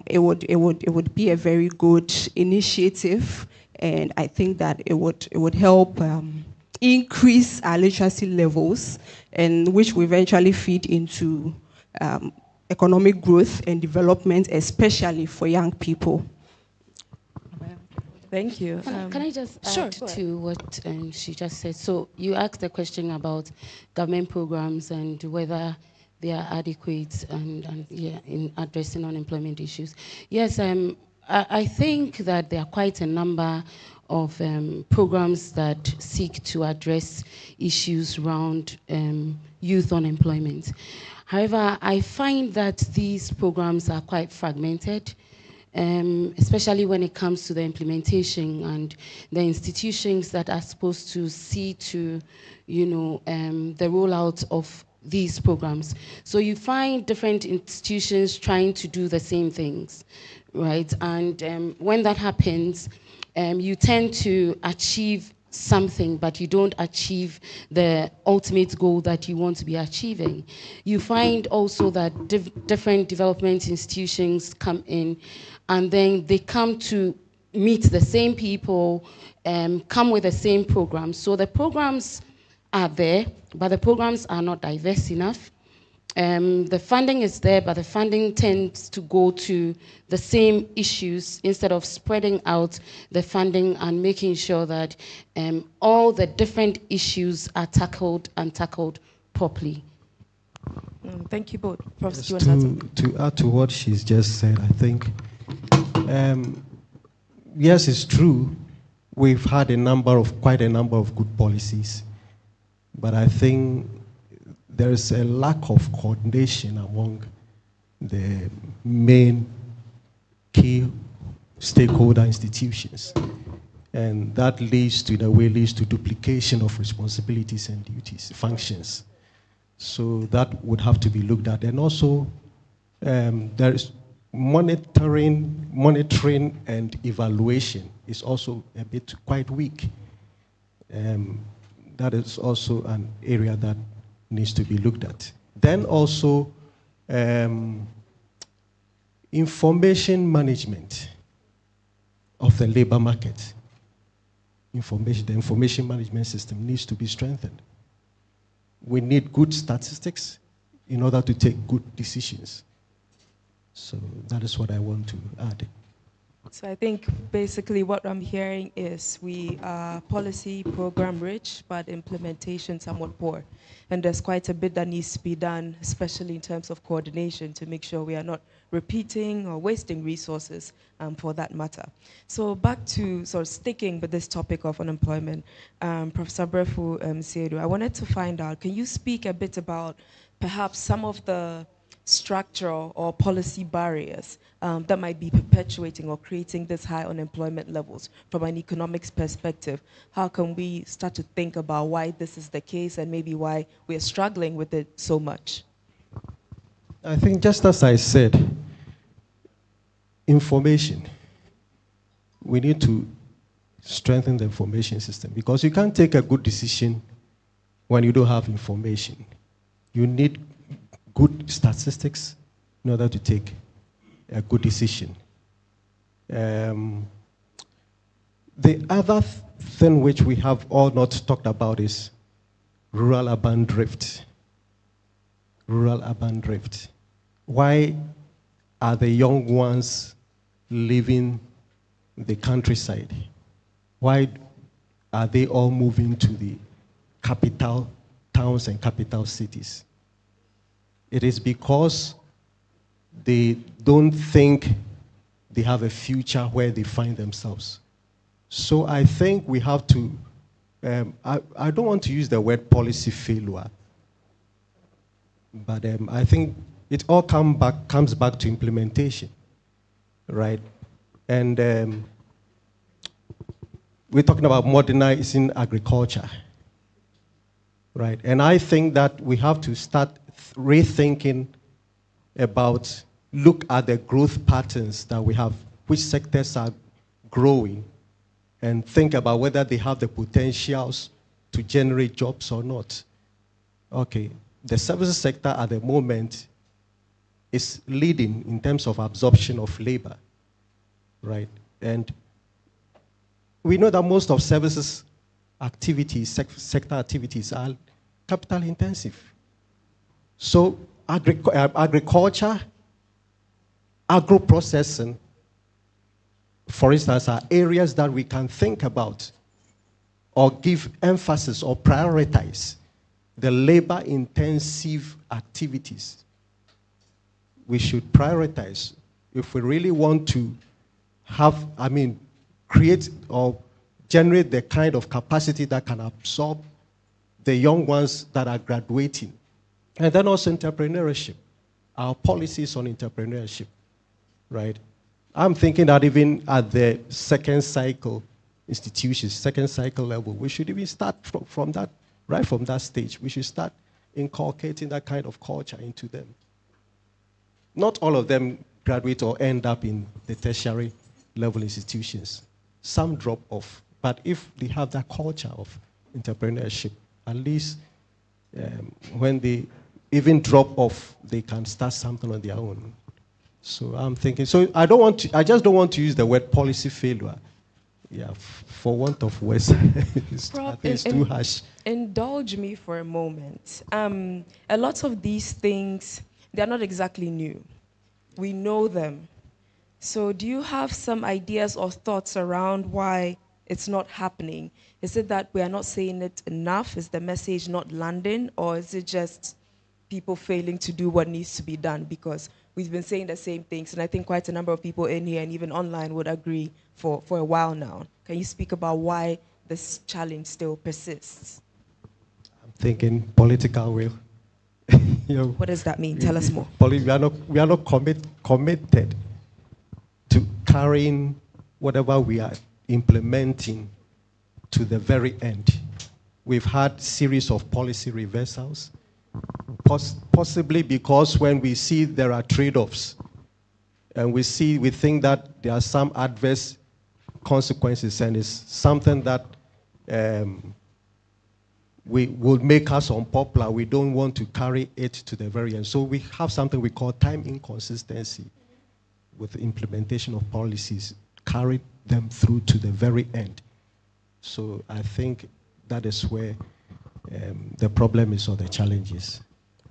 it would be a very good initiative, and I think that it would help increase our literacy levels, and which will eventually feed into economic growth and development, especially for young people. Thank you. Can I just add to what she just said? So you asked a question about government programs and whether they are adequate and in addressing unemployment issues. Yes, I think that there are quite a number of programs that seek to address issues around youth unemployment. However, I find that these programs are quite fragmented, especially when it comes to the implementation and the institutions that are supposed to see to, the rollout of these programs. So you find different institutions trying to do the same things, right? And when that happens, you tend to achieve something, but you don't achieve the ultimate goal that you want to be achieving. You find also that different development institutions come in, and then they come to meet the same people, come with the same programs. So the programs are there, but the programs are not diverse enough. The funding is there, but the funding tends to go to the same issues instead of spreading out the funding and making sure that all the different issues are tackled properly. Thank you both. Yes, to add to what she's just said, I think, yes, it's true, we've had quite a number of good policies, but I think there is a lack of coordination among the main key stakeholder institutions. And that leads to duplication of responsibilities and duties, functions. So that would have to be looked at. And also, there is monitoring and evaluation is also a bit quite weak. That is also an area that needs to be looked at. Then also, information management of the labor market. The information management system needs to be strengthened. We need good statistics in order to take good decisions. So that is what I want to add. So I think basically what I'm hearing is we are policy program rich, but implementation somewhat poor. And there's quite a bit that needs to be done, especially in terms of coordination, to make sure we are not repeating or wasting resources for that matter. So back to sort of sticking with this topic of unemployment, Professor Brefu Siedu, I wanted to find out, can you speak a bit about perhaps some of the structural or policy barriers that might be perpetuating or creating this high unemployment levels from an economics perspective? How can we start to think about why this is the case and maybe why we're struggling with it so much? I think just as I said, information. We need to strengthen the information system, because you can't take a good decision when you don't have information. You need good statistics in order to take a good decision. The other thing which we have all not talked about is rural-urban drift. Rural-urban drift. Why are the young ones leaving the countryside? Why are they all moving to the capital towns and capital cities? It is because they don't think they have a future where they find themselves. So I think we have to, I don't want to use the word policy failure, but I think it all comes back to implementation, right? And we're talking about modernizing agriculture, right? And I think that we have to start rethinking about, look at the growth patterns that we have, which sectors are growing, and think about whether they have the potentials to generate jobs or not. Okay, the services sector at the moment is leading in terms of absorption of labor, right? And we know that most of services activities, sector activities, are capital intensive. So agriculture, agro-processing, for instance, are areas that we can think about or give emphasis or prioritize the labor-intensive activities. We should prioritize if we really want to have, create or generate the kind of capacity that can absorb the young ones that are graduating. And then also entrepreneurship, our policies on entrepreneurship, right? I'm thinking that even at the second cycle institutions, second cycle level, we should even start from that, right from that stage. We should start inculcating that kind of culture into them. Not all of them graduate or end up in the tertiary level institutions. Some drop off, but if they have that culture of entrepreneurship, at least when they even drop off, they can start something on their own. So I'm thinking, so I just don't want to use the word policy failure. Yeah, for want of words, I think it's too harsh. Indulge me for a moment. A lot of these things, they're not exactly new. We know them. So do you have some ideas or thoughts around why it's not happening? Is it that we are not saying it enough? Is the message not landing? Or is it just people failing to do what needs to be done? Because we've been saying the same things, and I think quite a number of people in here and even online would agree for a while now. Can you speak about why this challenge still persists? I'm thinking political will. What does that mean? Tell us more. We are not committed to carrying whatever we are implementing to the very end. We've had series of policy reversals, possibly because when we see there are trade-offs, and we think that there are some adverse consequences, and it's something that will make us unpopular. We don't want to carry it to the very end. So we have something we call time inconsistency with the implementation of policies, carry them through to the very end. So I think that is where the problem is, or the challenge is.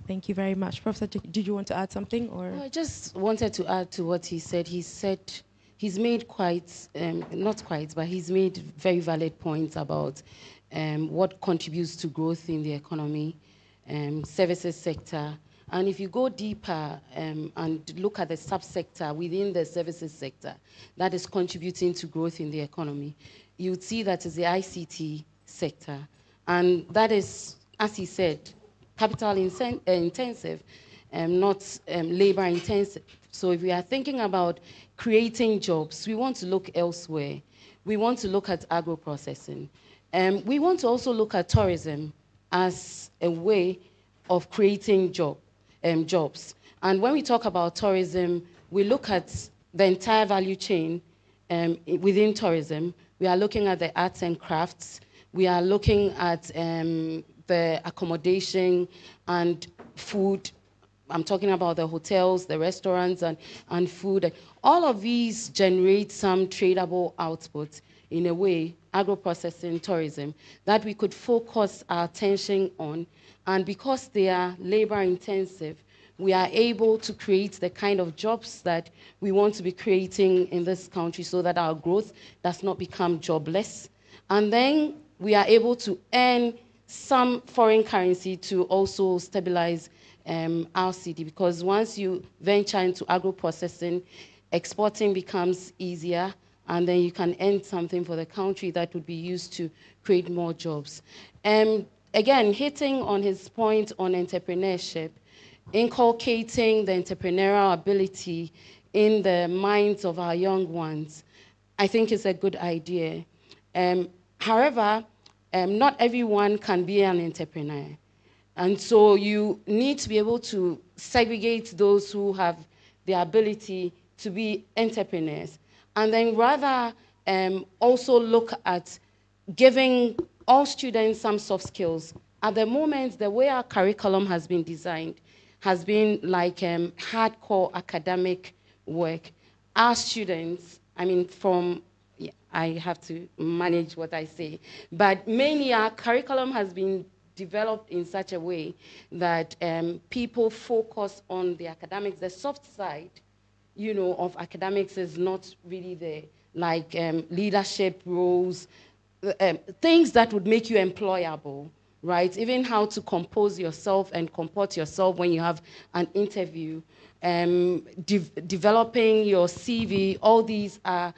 Thank you very much. Professor, did you want to add something? Or? I just wanted to add to what he said. He said he's made he's made very valid points about what contributes to growth in the economy, services sector. And if you go deeper and look at the subsector within the services sector that is contributing to growth in the economy, you would see that is the ICT sector. And that is, as he said, capital intensive, not labor intensive. So if we are thinking about creating jobs, we want to look elsewhere. We want to look at agro-processing. We want to also look at tourism as a way of creating jobs. And when we talk about tourism, we look at the entire value chain within tourism, We are looking at the arts and crafts. We are looking at the accommodation and food. I'm talking about the hotels, the restaurants, and food. All of these generate some tradable outputs, in a way, agro-processing tourism, that we could focus our attention on. And because they are labor-intensive, we are able to create the kind of jobs that we want to be creating in this country so that our growth does not become jobless. And then we are able to earn some foreign currency to also stabilize our city, because once you venture into agro-processing, exporting becomes easier, and then you can earn something for the country that would be used to create more jobs. Again, hitting on his point on entrepreneurship, inculcating the entrepreneurial ability in the minds of our young ones, I think is a good idea. However, not everyone can be an entrepreneur. And so you need to be able to segregate those who have the ability to be entrepreneurs. And then rather also look at giving all students some soft skills. At the moment, the way our curriculum has been designed has been like hardcore academic work. Our students, I mean, I have to manage what I say, but mainly our curriculum has been developed in such a way that people focus on the academics. The soft side, of academics is not really there, like leadership roles, things that would make you employable, right? Even how to compose yourself and comport yourself when you have an interview, developing your CV, all these are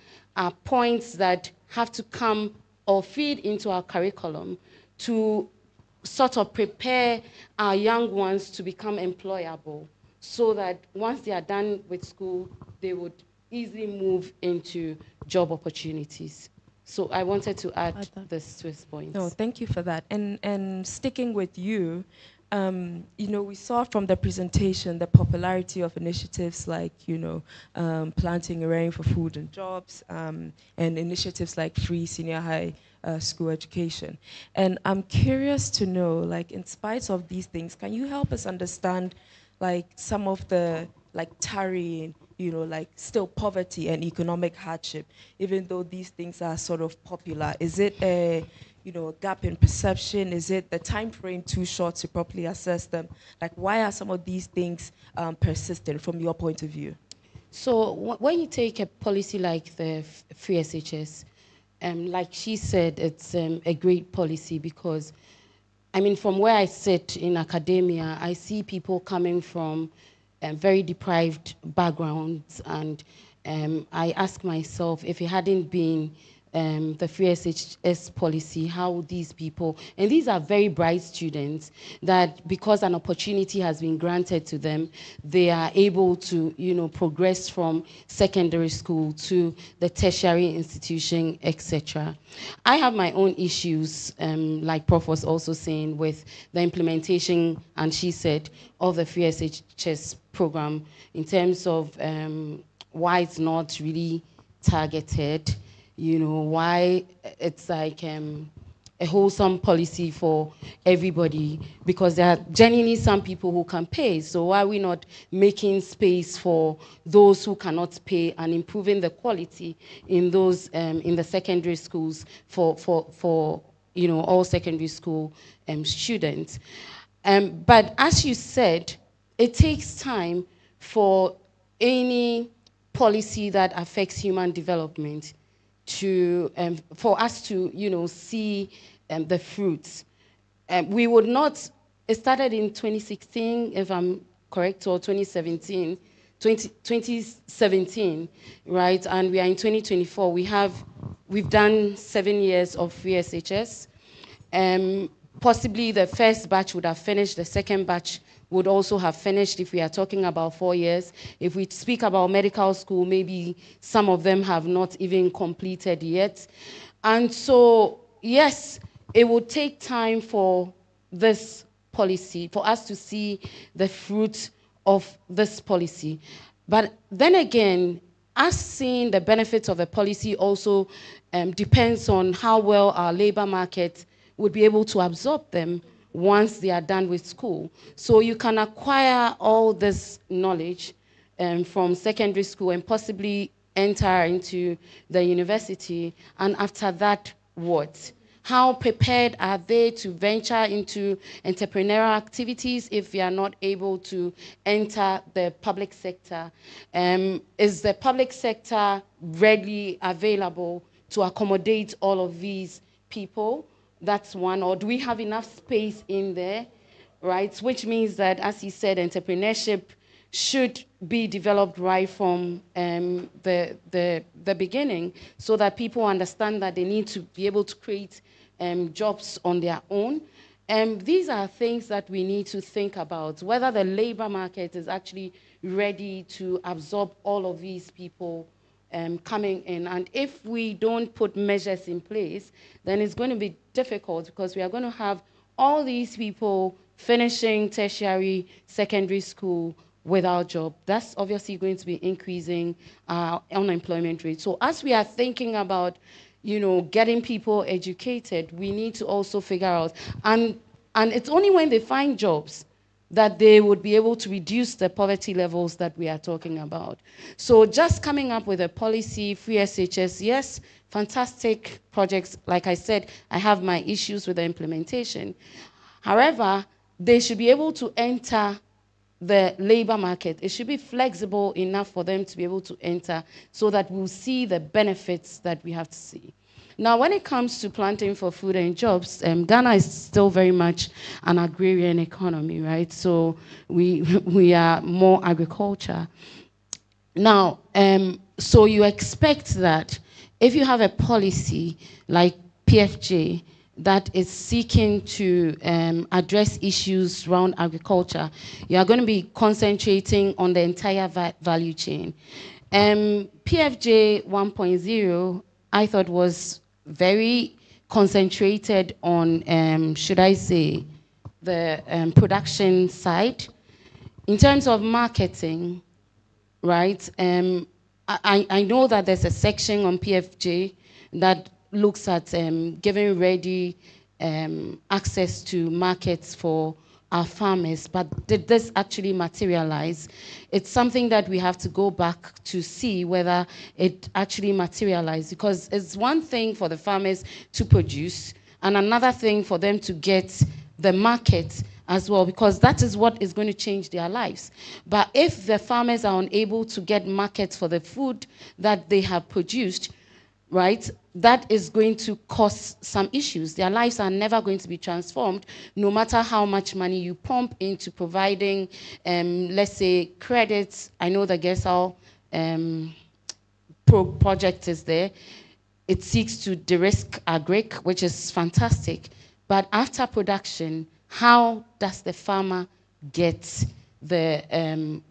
points that have to come or feed into our curriculum to sort of prepare our young ones to become employable, so that once they are done with school, they would easily move into job opportunities. So I wanted to add this to his points. No, thank you for that. And sticking with you, we saw from the presentation the popularity of initiatives like, planting a rain for food and jobs, and initiatives like free senior high school education. And I'm curious to know, like, in spite of these things, can you help us understand, like, some of the, like, tarrying, like still poverty and economic hardship, even though these things are sort of popular? Is it a gap in perception? Is it the time frame too short to properly assess them? Like, why are some of these things persistent from your point of view? So when you take a policy like the free SHS, like she said, it's a great policy because, I mean, from where I sit in academia, I see people coming from very deprived backgrounds, and I ask myself, if it hadn't been the free SHS policy, how would these people, and these are very bright students, that because an opportunity has been granted to them, they are able to, progress from secondary school to the tertiary institution, etc. I have my own issues, like Prof was also saying, with the implementation, and she said, of the free SHS program, in terms of why it's not really targeted, why it's like a wholesome policy for everybody, because there are genuinely some people who can pay. So why are we not making space for those who cannot pay and improving the quality in those in the secondary schools for all secondary school students? But as you said, it takes time for any policy that affects human development to for us to see the fruits. We would not. It started in 2016, if I'm correct, or 2017. 2017, right? And we are in 2024. We've done 7 years of free SHS. Possibly the first batch would have finished, the second batch would also have finished if we are talking about 4 years. If we speak about medical school, maybe some of them have not even completed yet. And so, yes, it would take time for this policy, for us to see the fruit of this policy. But then again, us seeing the benefits of a policy also depends on how well our labor market would be able to absorb them once they are done with school. So you can acquire all this knowledge from secondary school and possibly enter into the university, and after that, what? How prepared are they to venture into entrepreneurial activities if they are not able to enter the public sector? Is the public sector readily available to accommodate all of these people? That's one. Or do we have enough space in there, right? Which means that, as he said, entrepreneurship should be developed right from the beginning, so that people understand that they need to be able to create jobs on their own. These are things that we need to think about, whether the labor market is actually ready to absorb all of these people coming in. And if we don't put measures in place, then it's going to be difficult, because we are going to have all these people finishing tertiary, secondary school without job. That's obviously going to be increasing our unemployment rate. So as we are thinking about, getting people educated, we need to also figure out, and it's only when they find jobs that they would be able to reduce the poverty levels that we are talking about. So just coming up with a policy, free SHS, yes, fantastic projects. Like I said, I have my issues with the implementation. However, they should be able to enter the labor market. It should be flexible enough for them to be able to enter, so that we'll see the benefits that we have to see. Now, when it comes to planting for food and jobs, Ghana is still very much an agrarian economy, right? So we are more agriculture. Now, so you expect that if you have a policy like PFJ that is seeking to address issues around agriculture, you are going to be concentrating on the entire value chain. PFJ 1.0, I thought, was very concentrated on, should I say, the production side. In terms of marketing, right, I know that there's a section on PFJ that looks at giving ready access to markets for our farmers, but did this actually materialize? It's something that we have to go back to see whether it actually materialized, because it's one thing for the farmers to produce and another thing for them to get the market as well, because that is what is going to change their lives. But if the farmers are unable to get markets for the food that they have produced, right, that is going to cause some issues. Their lives are never going to be transformed, no matter how much money you pump into providing, let's say, credits. I know the Gesal project is there. It seeks to de-risk agric, which is fantastic. But after production, how does the farmer get the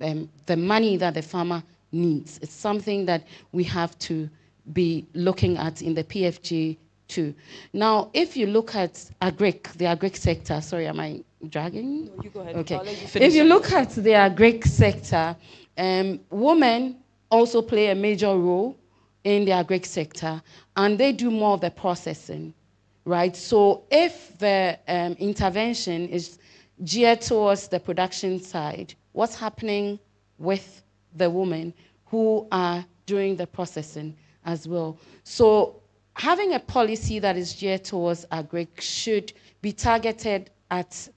money that the farmer needs? It's something that we have to be looking at in the PFG too. Now, if you look at the agric sector, sorry, am I dragging? No, you go ahead. Okay. I'll let you finish. If you look at the agric sector, women also play a major role in the agric sector, and they do more of the processing, right? So if the intervention is geared towards the production side, what's happening with the women who are doing the processing as well? So having a policy that is geared towards agric should be targeted at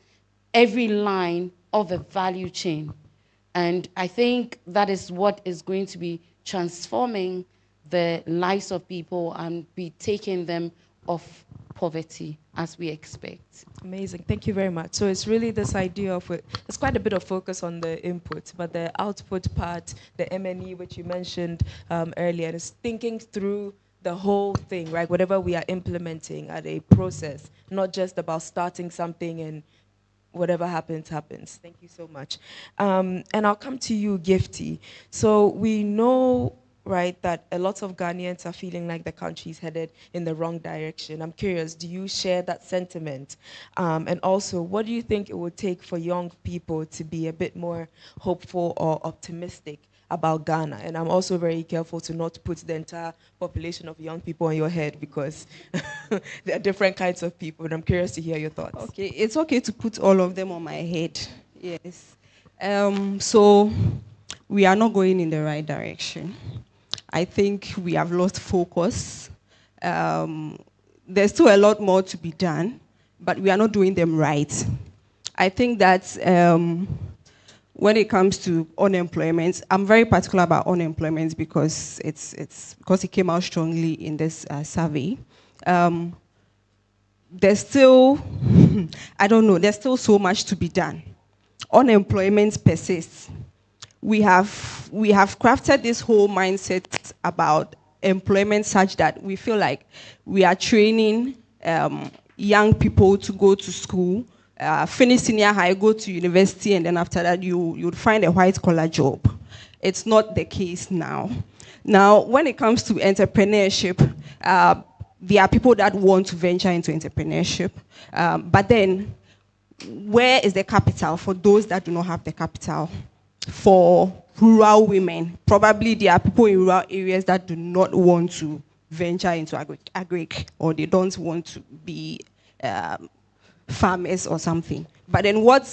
every line of the value chain. And I think that is what is going to be transforming the lives of people and be taking them off poverty as we expect. Amazing, thank you very much. So it's really this idea of, there's quite a bit of focus on the input, but the output part, the MNE, which you mentioned earlier, is thinking through the whole thing, right? Whatever we are implementing at a process, not just about starting something and whatever happens, happens. Thank you so much. And I'll come to you, Gifty. So we know, right, that a lot of Ghanaians are feeling like the country is headed in the wrong direction. I'm curious, do you share that sentiment? And also, what do you think it would take for young people to be a bit more hopeful or optimistic about Ghana. And I'm also very careful to not put the entire population of young people on your head, because there are different kinds of people, and I'm curious to hear your thoughts. Okay, it's okay to put all of them on my head. Yes. So we are not going in the right direction. I think we have lost focus. There's still a lot more to be done, but we are not doing them right. I think that when it comes to unemployment, I'm very particular about unemployment because because it came out strongly in this survey. There's still, I don't know, there's still so much to be done. Unemployment persists. We have crafted this whole mindset about employment such that we feel like we are training young people to go to school, finish senior high, go to university, and then after that you'd find a white-collar job. It's not the case now. Now, when it comes to entrepreneurship, there are people that want to venture into entrepreneurship, but then where is the capital for those that do not have the capital? For rural women, probably there are people in rural areas that do not want to venture into agric, or they don't want to be farmers or something. But then what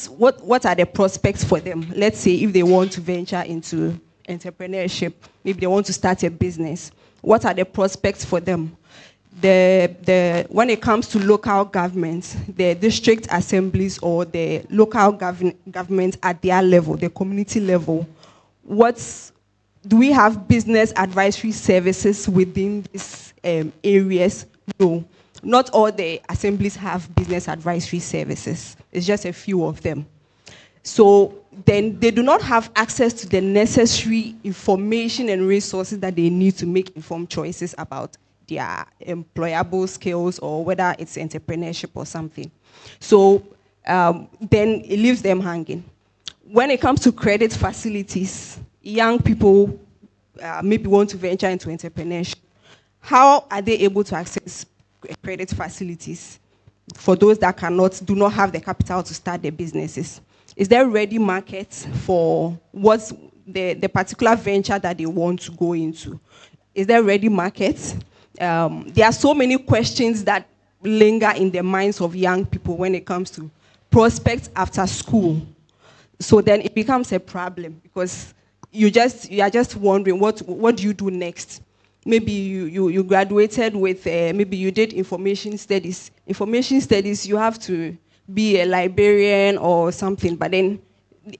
are the prospects for them? Let's say if they want to venture into entrepreneurship, maybe they want to start a business. What are the prospects for them? When it comes to local governments, the district assemblies or the local government at their level, the community level, do we have business advisory services within these areas? No. Not all the assemblies have business advisory services. It's just a few of them. So then they do not have access to the necessary information and resources that they need to make informed choices about their employable skills, or whether it's entrepreneurship or something. So then it leaves them hanging. When it comes to credit facilities, young people maybe want to venture into entrepreneurship. How are they able to access credit facilities for those that do not have the capital to start their businesses? Is there a ready market for what's the particular venture that they want to go into? Is there a ready market? There are so many questions that linger in the minds of young people when it comes to prospects after school. So then it becomes a problem, because you are just wondering what do you do next? Maybe you graduated with maybe you did information studies. Information studies, you have to be a librarian or something. But then,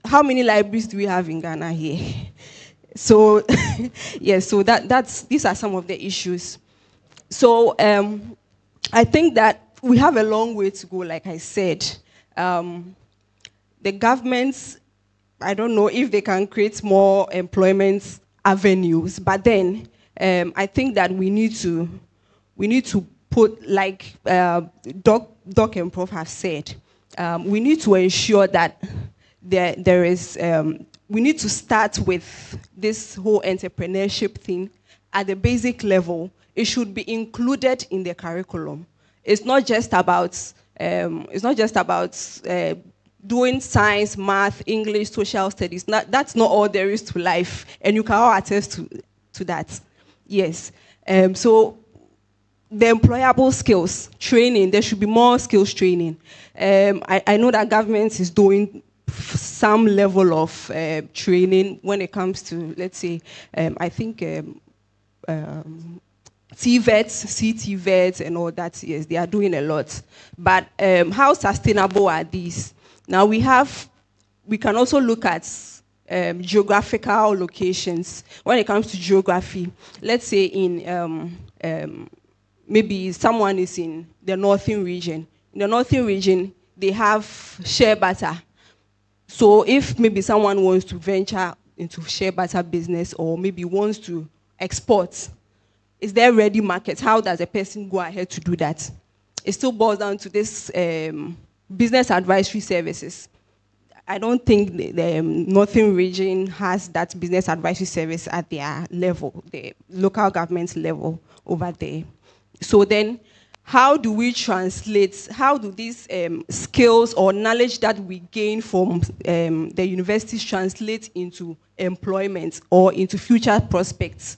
how many libraries do we have in Ghana here? So yes, so these are some of the issues. So I think that we have a long way to go, like I said. The governments, I don't know if they can create more employment avenues, but then I think that we need to put, like Doc and Prof have said, we need to ensure that there is, we need to start with this whole entrepreneurship thing at the basic level. It should be included in the curriculum. It's not just about doing science, math, English, social studies. That's not all there is to life, and you can all attest to that. Yes. So the employable skills training, there should be more skills training. I know that government is doing some level of training when it comes to, let's say, I think TVETs, CTVETs, and all that. Yes, they are doing a lot. But how sustainable are these? Now we can also look at geographical locations. When it comes to geography, let's say in maybe someone is in the northern region. In the northern region, they have shea butter. So if maybe someone wants to venture into shea butter business, or maybe wants to export, is there ready markets? How does a person go ahead to do that? It still boils down to this business advisory services. I don't think the northern region has that business advisory service at their level, the local government level over there. So then how do we translate, how do these skills or knowledge that we gain from the universities translate into employment or into future prospects?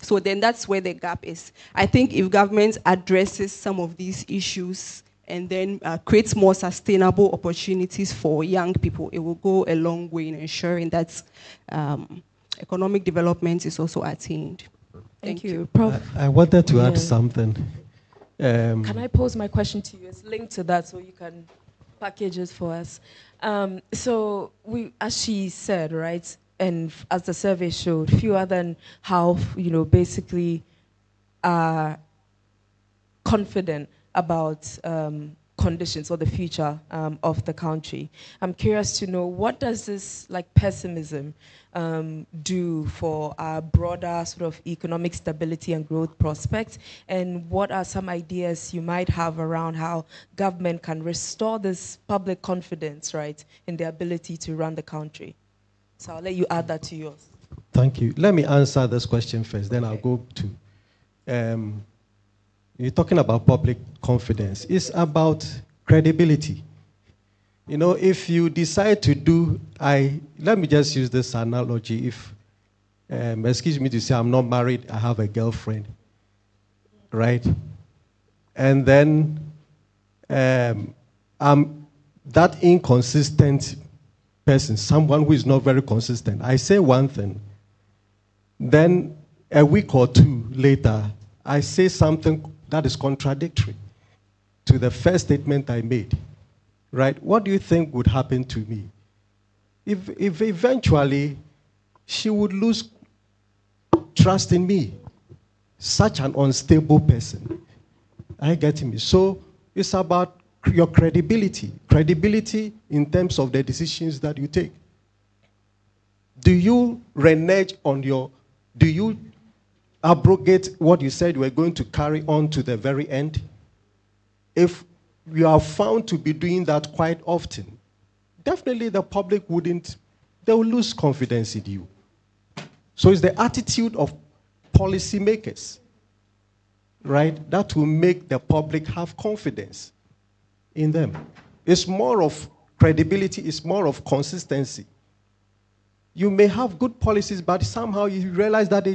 So then that's where the gap is. I think if government addresses some of these issues and then creates more sustainable opportunities for young people, it will go a long way in ensuring that economic development is also attained. Thank you. Prof. I wanted to add something. Can I pose my question to you? It's linked to that, so you can package it for us. So we, as she said, right, and as the survey showed, fewer than half, basically are confident about conditions or the future of the country. I'm curious to know, what does this pessimism do for our broader sort of economic stability and growth prospects? And what are some ideas you might have around how government can restore this public confidence, right, in the ability to run the country? So I'll let you add that to yours. Thank you. Let me answer this question first, then I'll go to you're talking about public confidence. It's about credibility. If you decide to do, let me just use this analogy. If, excuse me to say, I'm not married, I have a girlfriend, right? And then I'm that inconsistent person, someone who is not very consistent. I say one thing, then a week or two later, I say something that is contradictory to the first statement I made, right? What do you think would happen to me? If eventually she would lose trust in me, such an unstable person. Are you getting me? So it's about your credibility in terms of the decisions that you take. Do you renege on do you abrogate what you said you were going to carry on to the very end? If you are found to be doing that quite often, definitely the public they will lose confidence in you. So it's the attitude of policymakers, right, that will make the public have confidence in them. It's more of credibility, it's more of consistency. You may have good policies, but somehow you realize that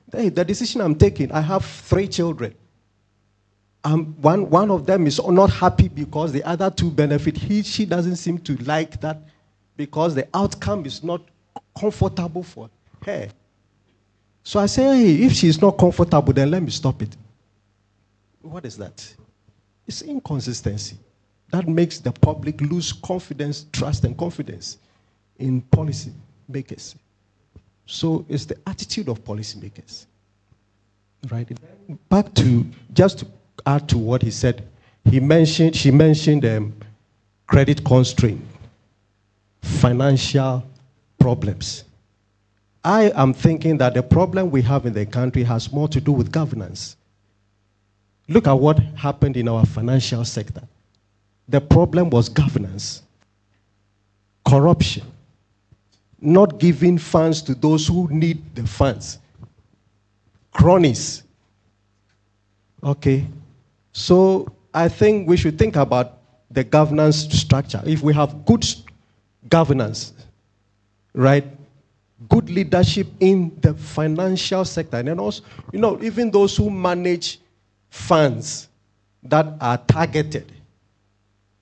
the decision I'm taking, I have 3 children. One of them is not happy because the other 2 benefit. She doesn't seem to like that because the outcome is not comfortable for her. So I say, hey, if she's not comfortable, then let me stop it. What is that? It's inconsistency. That makes the public lose confidence, trust, and confidence in policy makers. So it's the attitude of policymakers, right? Back to, just to add to what he said, she mentioned credit constraint, financial problems. I am thinking that the problem we have in the country has more to do with governance. Look at what happened in our financial sector. The problem was governance, corruption, not giving funds to those who need the funds, cronies. Okay, so I think we should think about the governance structure. If we have good governance, right, good leadership in the financial sector, and then also, even those who manage funds that are targeted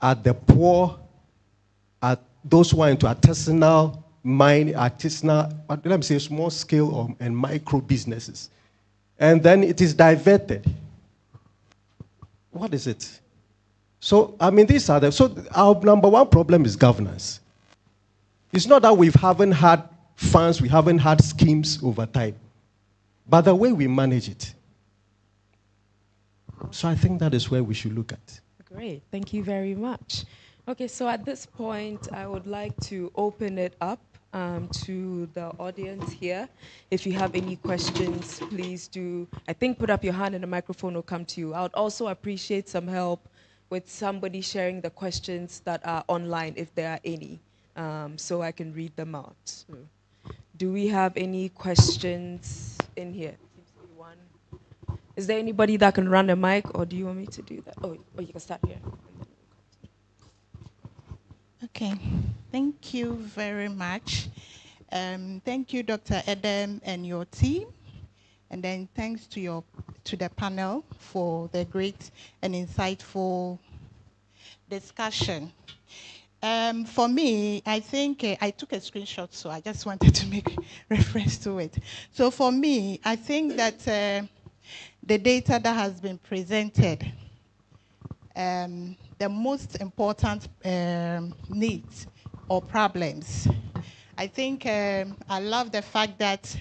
at the poor, at those who are into artisanal, let me say small scale and micro businesses. And then it is diverted. What is it? So, these are so our number one problem is governance. It's not that we haven't had funds, we haven't had schemes over time, but the way we manage it. So I think that is where we should look at. Great, thank you very much. Okay, so at this point, I would like to open it up to the audience here. If you have any questions, please do, put up your hand and the microphone will come to you. I would also appreciate some help with somebody sharing the questions that are online, if there are any, so I can read them out. So, do we have any questions in here? Is there anybody that can run a mic, or do you want me to do that? Oh, you can start here. Okay, thank you very much. Thank you, Dr. Edem and your team. And then thanks to the panel for the great and insightful discussion. For me, I think I took a screenshot, so I just wanted to make reference to it. So for me, I think that the data that has been presented, the most important needs or problems, I think I love the fact that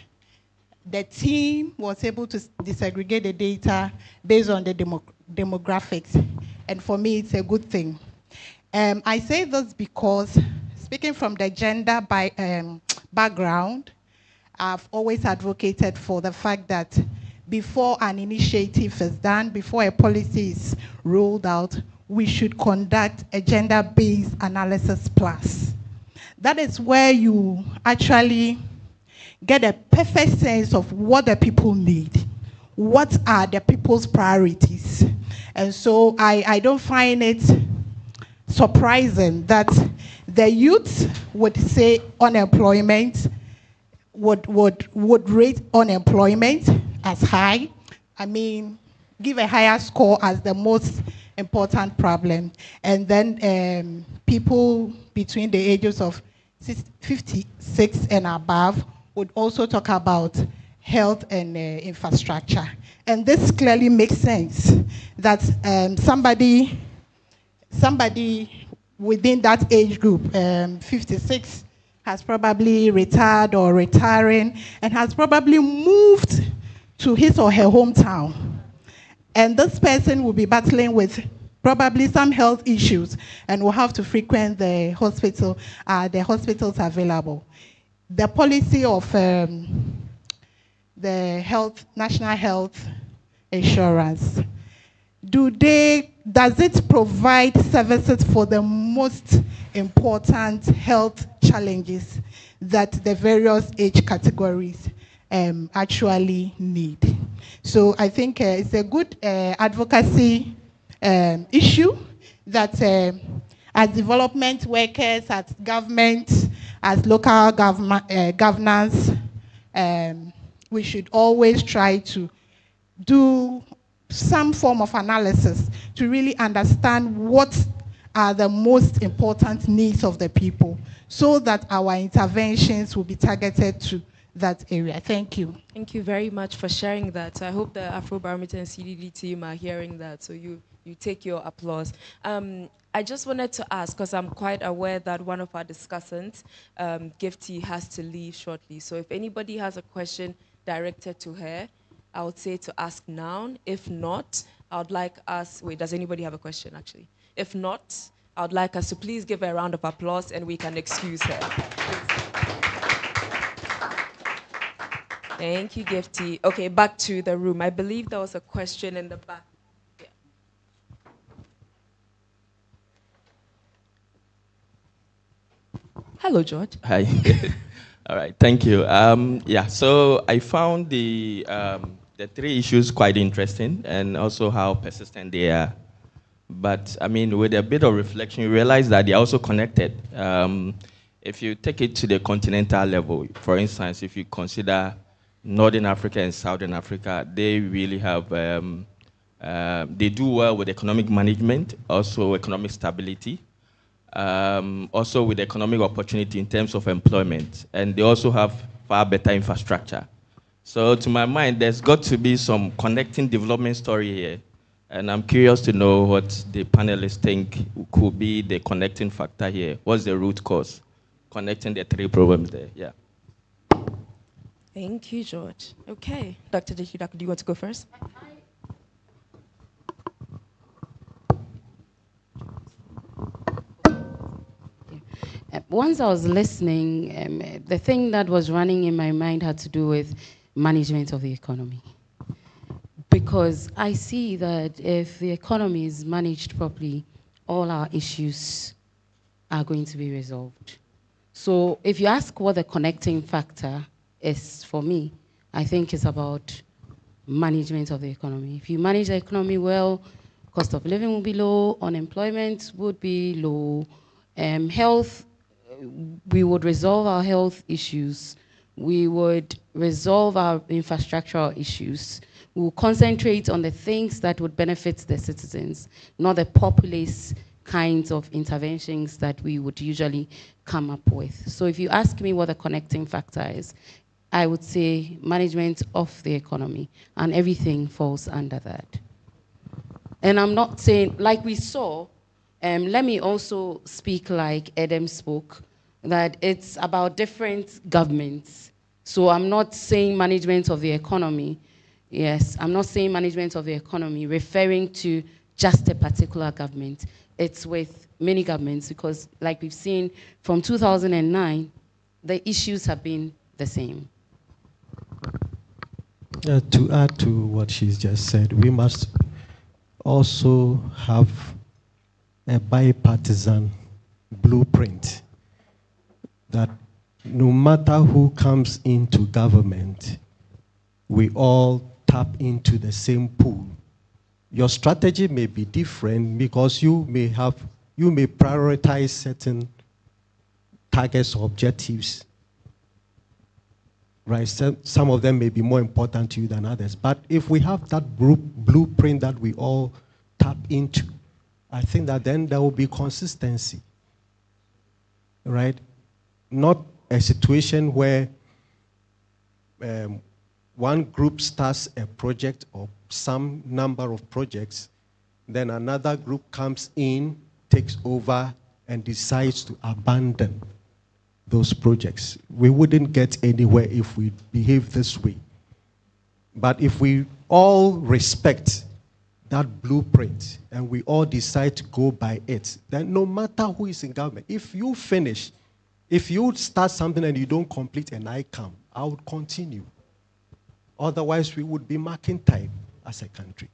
the team was able to disaggregate the data based on the demographics. And for me, it's a good thing. I say this because, speaking from the gender background, I've always advocated for the fact that before an initiative is done, before a policy is rolled out, we should conduct a gender-based analysis plus. That is where you actually get a perfect sense of what the people need. What are the people's priorities? And so I don't find it surprising that the youth would say unemployment, would rate unemployment as high. I mean, give a higher score as the most important problem. And then people between the ages of 56 and above would also talk about health and infrastructure. And this clearly makes sense that somebody within that age group, 56, has probably retired or retiring and has probably moved to his or her hometown. And this person will be battling with probably some health issues and will have to frequent the hospitals available. The policy of the National Health Insurance, does it provide services for the most important health challenges that the various age categories actually need? So I think it's a good advocacy issue that as development workers, as government, as local governance, we should always try to do some form of analysis to really understand what are the most important needs of the people so that our interventions will be targeted to that area. Thank you. Thank you very much for sharing that. I hope the Afrobarometer and CDD team are hearing that, so you take your applause. I just wanted to ask, because I'm quite aware that one of our discussants, Gifty, has to leave shortly. So if anybody has a question directed to her, I would say to ask now. If not, I would like us, wait, does anybody have a question actually? If not, I would like us to please give her a round of applause and we can excuse her. Thank you, Gifty. Okay, back to the room. I believe there was a question in the back. Yeah. Hello, George. Hi. All right, thank you. Yeah, so I found the three issues quite interesting and also how persistent they are. But I mean, with a bit of reflection, you realize that they're also connected. If you take it to the continental level, for instance, if you consider Northern Africa and Southern Africa, they really have, they do well with economic management, also economic stability, also with economic opportunity in terms of employment, and they also have far better infrastructure. So to my mind, there's got to be some connecting development story here, and I'm curious to know what the panelists think could be the connecting factor here. What's the root cause? Connecting the three problems there, yeah. Thank you, George. Okay, Dr. Dihidak, do you want to go first? Once I was listening, the thing that was running in my mind had to do with management of the economy. Because I see that if the economy is managed properly, all our issues are going to be resolved. So if you ask what the connecting factor is for me, I think it's about management of the economy. If you manage the economy well, cost of living will be low, unemployment would be low, health, we would resolve our health issues, we would resolve our infrastructural issues, we will concentrate on the things that would benefit the citizens, not the populace kinds of interventions that we would usually come up with. So if you ask me what the connecting factor is, I would say management of the economy, and everything falls under that. And I'm not saying, like we saw, let me also speak like Edem spoke, that it's about different governments. So I'm not saying management of the economy. Yes, I'm not saying management of the economy referring to just a particular government. It's with many governments, because like we've seen from 2009, the issues have been the same. To add to what she's just said, we must also have a bipartisan blueprint that no matter who comes into government, we all tap into the same pool. Your strategy may be different because you may prioritize certain targets or objectives. Right, some of them may be more important to you than others. But if we have that blueprint that we all tap into, I think that then there will be consistency, right? Not a situation where one group starts a project or some number of projects, then another group comes in, takes over, and decides to abandon those projects. We wouldn't get anywhere if we behave this way. But if we all respect that blueprint and we all decide to go by it, then no matter who is in government, if you finish, if you start something and you don't complete and I come, I would continue. Otherwise, we would be marking time as a country.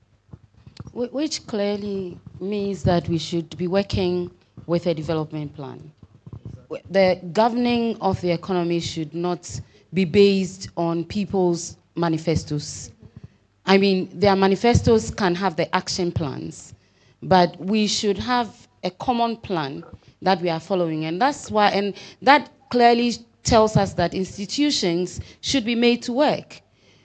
Which clearly means that we should be working with a development plan. The governing of the economy should not be based on people's manifestos. I mean, their manifestos can have the action plans, but we should have a common plan that we are following. And that's why, and that clearly tells us that institutions should be made to work.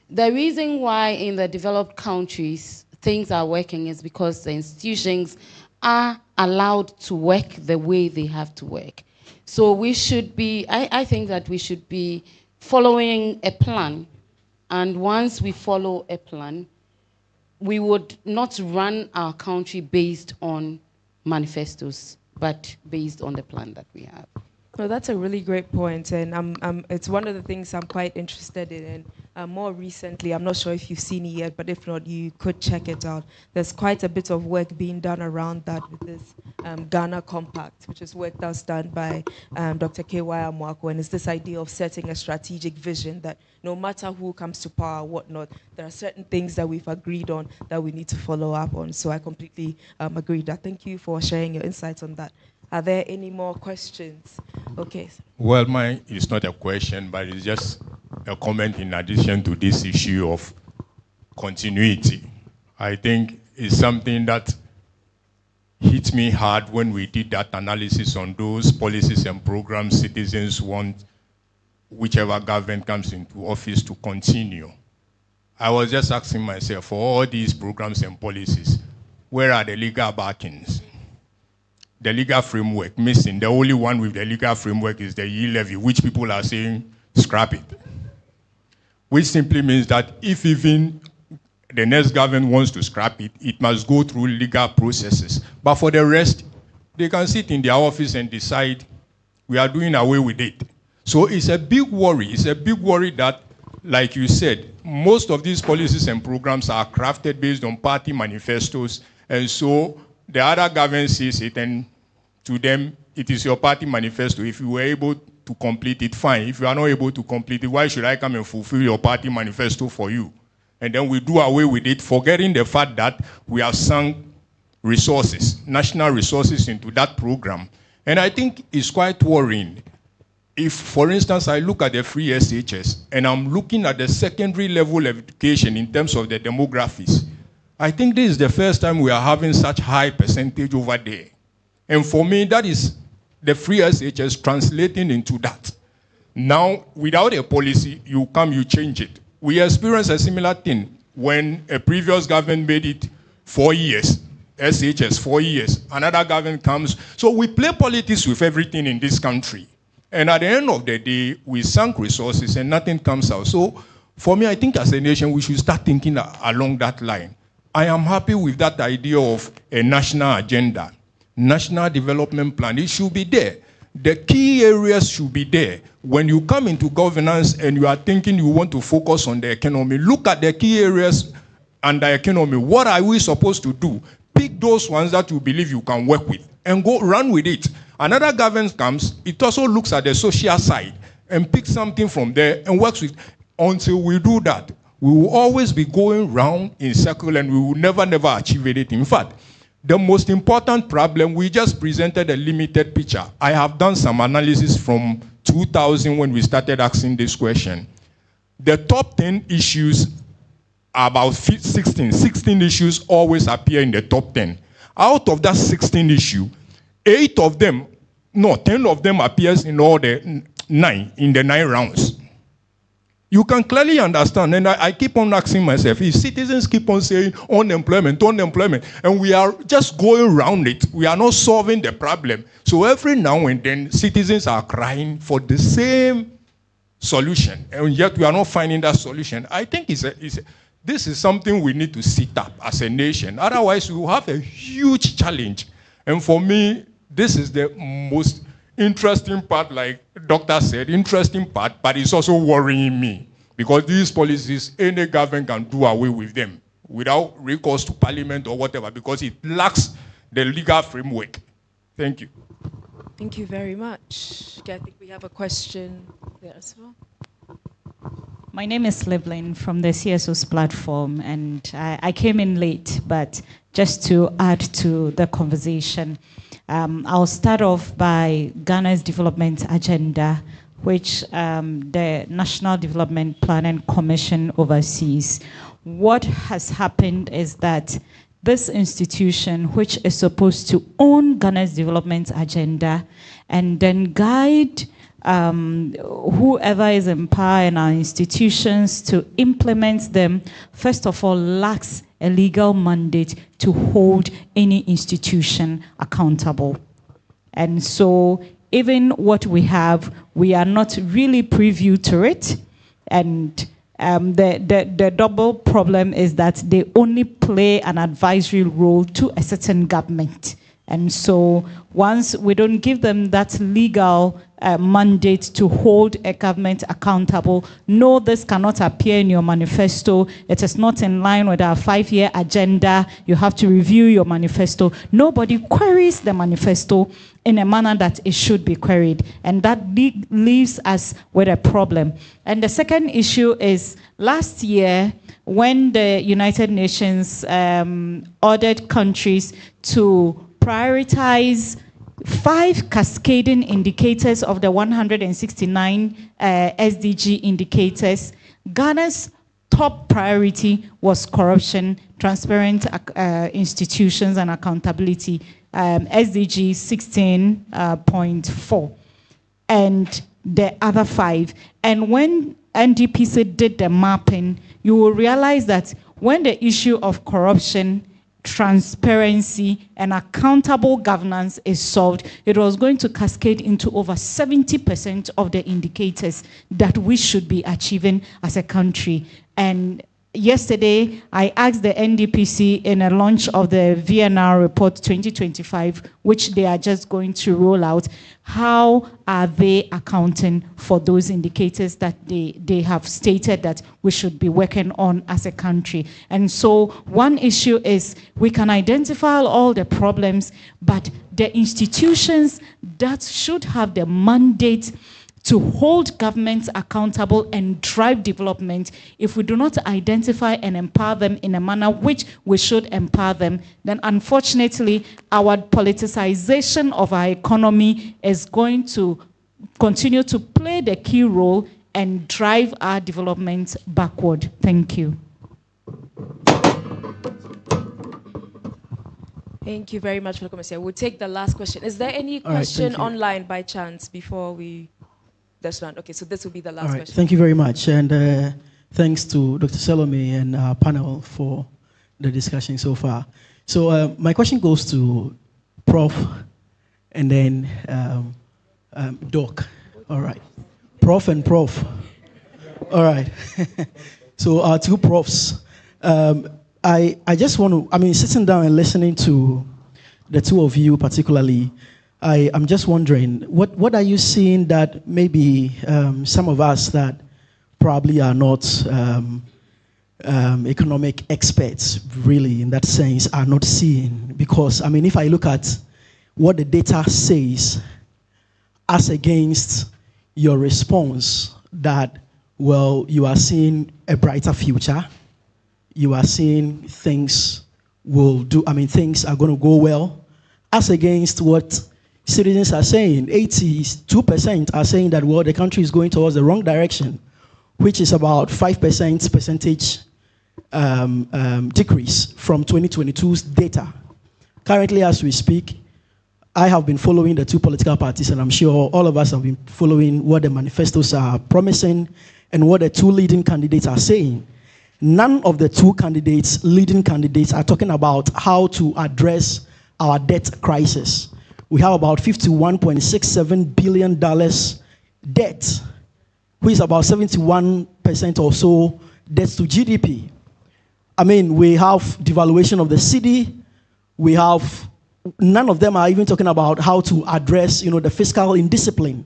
The reason why in the developed countries things are working is because the institutions are allowed to work the way they have to work. So we should be, I think that we should be following a plan. And once we follow a plan, we would not run our country based on manifestos, but based on the plan that we have. No, that's a really great point, and it's one of the things I'm quite interested in. And more recently, I'm not sure if you've seen it yet, but if not, you could check it out. There's quite a bit of work being done around that with this Ghana Compact, which is work that's done by Dr. K.Y. Amwako, and it's this idea of setting a strategic vision that no matter who comes to power or whatnot, there are certain things that we've agreed on that we need to follow up on. So I completely agree that. Thank you for sharing your insights on that. Are there any more questions? Okay. Well, mine is not a question, but it's just a comment in addition to this issue of continuity. I think it's something that hit me hard when we did that analysis on those policies and programs citizens want whichever government comes into office to continue. I was just asking myself, for all these programs and policies, where are the legal backings? The legal framework missing. The only one with the legal framework is the yield levy, which people are saying scrap it. Which simply means that if even the next government wants to scrap it, it must go through legal processes. But for the rest, they can sit in their office and decide we are doing away with it. So it's a big worry. It's a big worry that, like you said, most of these policies and programs are crafted based on party manifestos, and so the other government sees it, and to them, it is your party manifesto. If you were able to complete it, fine. If you are not able to complete it, why should I come and fulfill your party manifesto for you? And then we do away with it, forgetting the fact that we have sunk resources, national resources into that program. And I think it's quite worrying. if, for instance, I look at the free SHS and I'm looking at the secondary level of education in terms of the demographics, I think this is the first time we are having such high percentage over there. And for me, that is the free SHS translating into that. Now, without a policy, you come, you change it. We experienced a similar thing when a previous government made it 4 years, SHS 4 years, another government comes. So we play politics with everything in this country. And at the end of the day, we sunk resources and nothing comes out. So for me, I think as a nation, we should start thinking along that line. I am happy with that idea of a national agenda, national development plan. It should be there. The key areas should be there. When you come into governance and you are thinking you want to focus on the economy, look at the key areas and the economy. What are we supposed to do? Pick those ones that you believe you can work with and go run with it. Another government comes, it also looks at the social side and picks something from there and works with it. Until we do that, we will always be going round in circle and we will never achieve anything. In fact, the most important problem, we just presented a limited picture. I have done some analysis from 2000 when we started asking this question. The top 10 issues are about 16 issues always appear in the top 10. Out of that 16 issue, 10 of them appears in all the 9 rounds. You can clearly understand, and I keep on asking myself, if citizens keep on saying unemployment, and we are just going around it, we are not solving the problem. So every now and then, citizens are crying for the same solution, and yet we are not finding that solution. I think this is something we need to sit up as a nation. Otherwise, we will have a huge challenge. And for me, this is the most interesting part, like Doctor said, interesting part, but it's also worrying me because these policies, any government can do away with them without recourse to parliament or whatever because it lacks the legal framework. Thank you. Thank you very much. Okay, I think we have a question there as well. My name is Livlin from the CSO's platform, and I came in late, but just to add to the conversation, I'll start off by Ghana's development agenda, which the National Development Planning Commission oversees. What has happened is that this institution, which is supposed to own Ghana's development agenda and then guide whoever is in power in our institutions to implement them, first of all, lacks a legal mandate to hold any institution accountable. And so even what we have, we are not really privy to it. And the double problem is that they only play an advisory role to a certain government. And so once we don't give them that legal mandate to hold a government accountable, no, this cannot appear in your manifesto. It is not in line with our 5-year agenda. You have to review your manifesto. Nobody queries the manifesto in a manner that it should be queried. And that leaves us with a problem. And the second issue is last year, when the United Nations ordered countries to prioritize 5 cascading indicators of the 169 SDG indicators, Ghana's top priority was corruption, transparent institutions, and accountability, SDG 16.4, and the other 5. And when NDPC did the mapping, you will realize that when the issue of corruption, transparency, and accountable governance is solved, it was going to cascade into over 70% of the indicators that we should be achieving as a country. And yesterday, I asked the NDPC in a launch of the VNR report 2025, which they are just going to roll out, how are they accounting for those indicators that they have stated that we should be working on as a country? And so one issue is we can identify all the problems, but the institutions that should have the mandate to hold governments accountable and drive development, if we do not identify and empower them in a manner which we should empower them, then unfortunately our politicization of our economy is going to continue to play the key role and drive our development backward. Thank you. Thank you very much for the comment. We'll take the last question. Is there any All right, question thank you. online by chance before we this round? Okay, so this will be the last All right, question. thank you very much. And thanks to Dr. Salome and our panel for the discussion so far. So my question goes to Prof. and then Doc. All right. Prof and Prof. All right. So our two profs. I just want to, I mean, sitting down and listening to the two of you particularly, I'm just wondering, what are you seeing that maybe some of us that probably are not economic experts really in that sense are not seeing? Because, I mean, if I look at what the data says as against your response that, well, you are seeing a brighter future, you are seeing things will do, I mean, things are going to go well, as against what citizens are saying. 82% are saying that, well, the country is going towards the wrong direction, which is about 5% percentage decrease from 2022's data. Currently, as we speak, I have been following the two political parties, and I'm sure all of us have been following what the manifestos are promising and what the two leading candidates are saying. None of the two candidates, leading candidates, are talking about how to address our debt crisis. We have about $51.67 billion debt, which is about 71% or so debt to GDP. I mean, we have devaluation of the cedi. We have, none of them are even talking about how to address, you know, the fiscal indiscipline.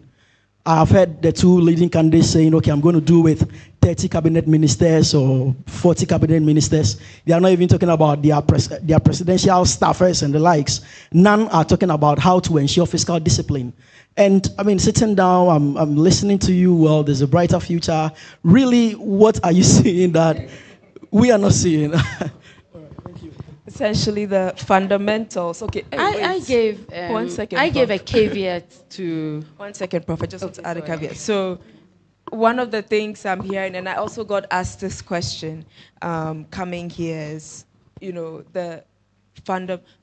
I've heard the two leading candidates saying, okay, I'm going to do with 30 cabinet ministers or 40 cabinet ministers. They are not even talking about their presidential staffers and the likes. None are talking about how to ensure fiscal discipline. And I mean, sitting down, I'm listening to you, well, there's a brighter future. Really, what are you seeing that we are not seeing? Essentially, the fundamentals. Okay, I gave 1 second. I gave a Prof. caveat to 1 second, Prof. I just want to add a caveat. So, one of the things I'm hearing, and I also got asked this question coming here, is, you know, the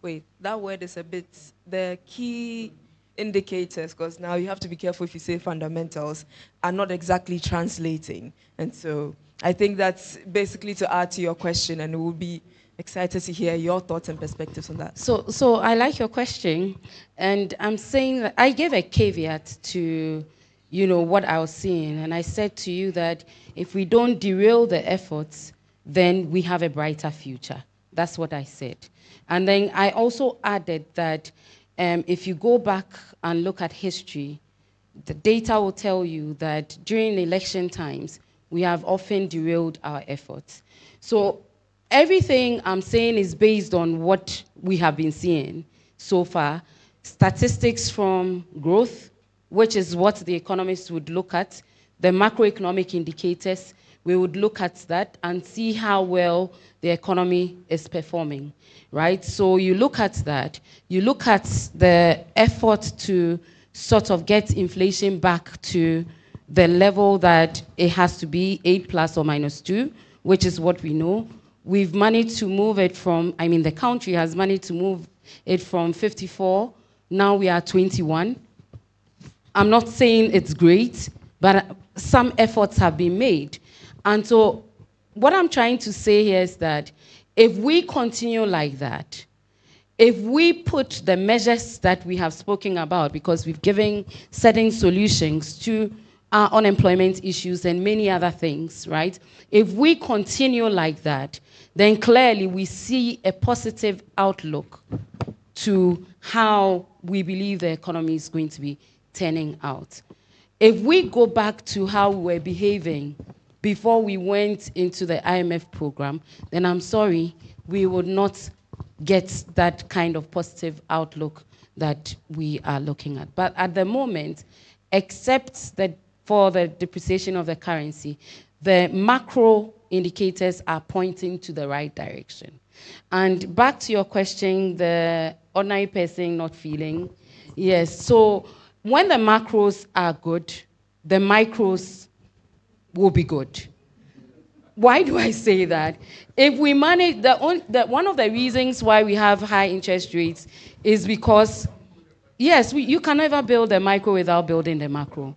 wait, that word is a bit, the key indicators, because now you have to be careful if you say fundamentals, are not exactly translating. And so I think that's basically to add to your question, and we'll be excited to hear your thoughts and perspectives on that. So I like your question, and I'm saying that I gave a caveat to, you know, what I was seeing, and I said to you that if we don't derail the efforts, then we have a brighter future. That's what I said. And then I also added that if you go back and look at history, the data will tell you that during election times, we have often derailed our efforts. So everything I'm saying is based on what we have been seeing so far. Statistics from growth, which is what the economists would look at, the macroeconomic indicators, we would look at that and see how well the economy is performing, right? So you look at that, you look at the effort to sort of get inflation back to the level that it has to be, 8 plus or minus 2, which is what we know. We've managed to move it from, I mean, the country has managed to move it from 54, now we are 21. I'm not saying it's great, but some efforts have been made. And so what I'm trying to say here is that if we continue like that, if we put the measures that we have spoken about, because we've given certain solutions to our unemployment issues and many other things, right? If we continue like that, then clearly we see a positive outlook to how we believe the economy is going to be turning out. If we go back to how we were behaving before we went into the IMF program, then I'm sorry, we would not get that kind of positive outlook that we are looking at. But at the moment, except that for the depreciation of the currency, the macro indicators are pointing to the right direction. And back to your question, the ordinary person not feeling, yes, so when the macros are good, the micros will be good. Why do I say that? If we manage, one of the reasons why we have high interest rates is because, yes, you can never build a micro without building the macro.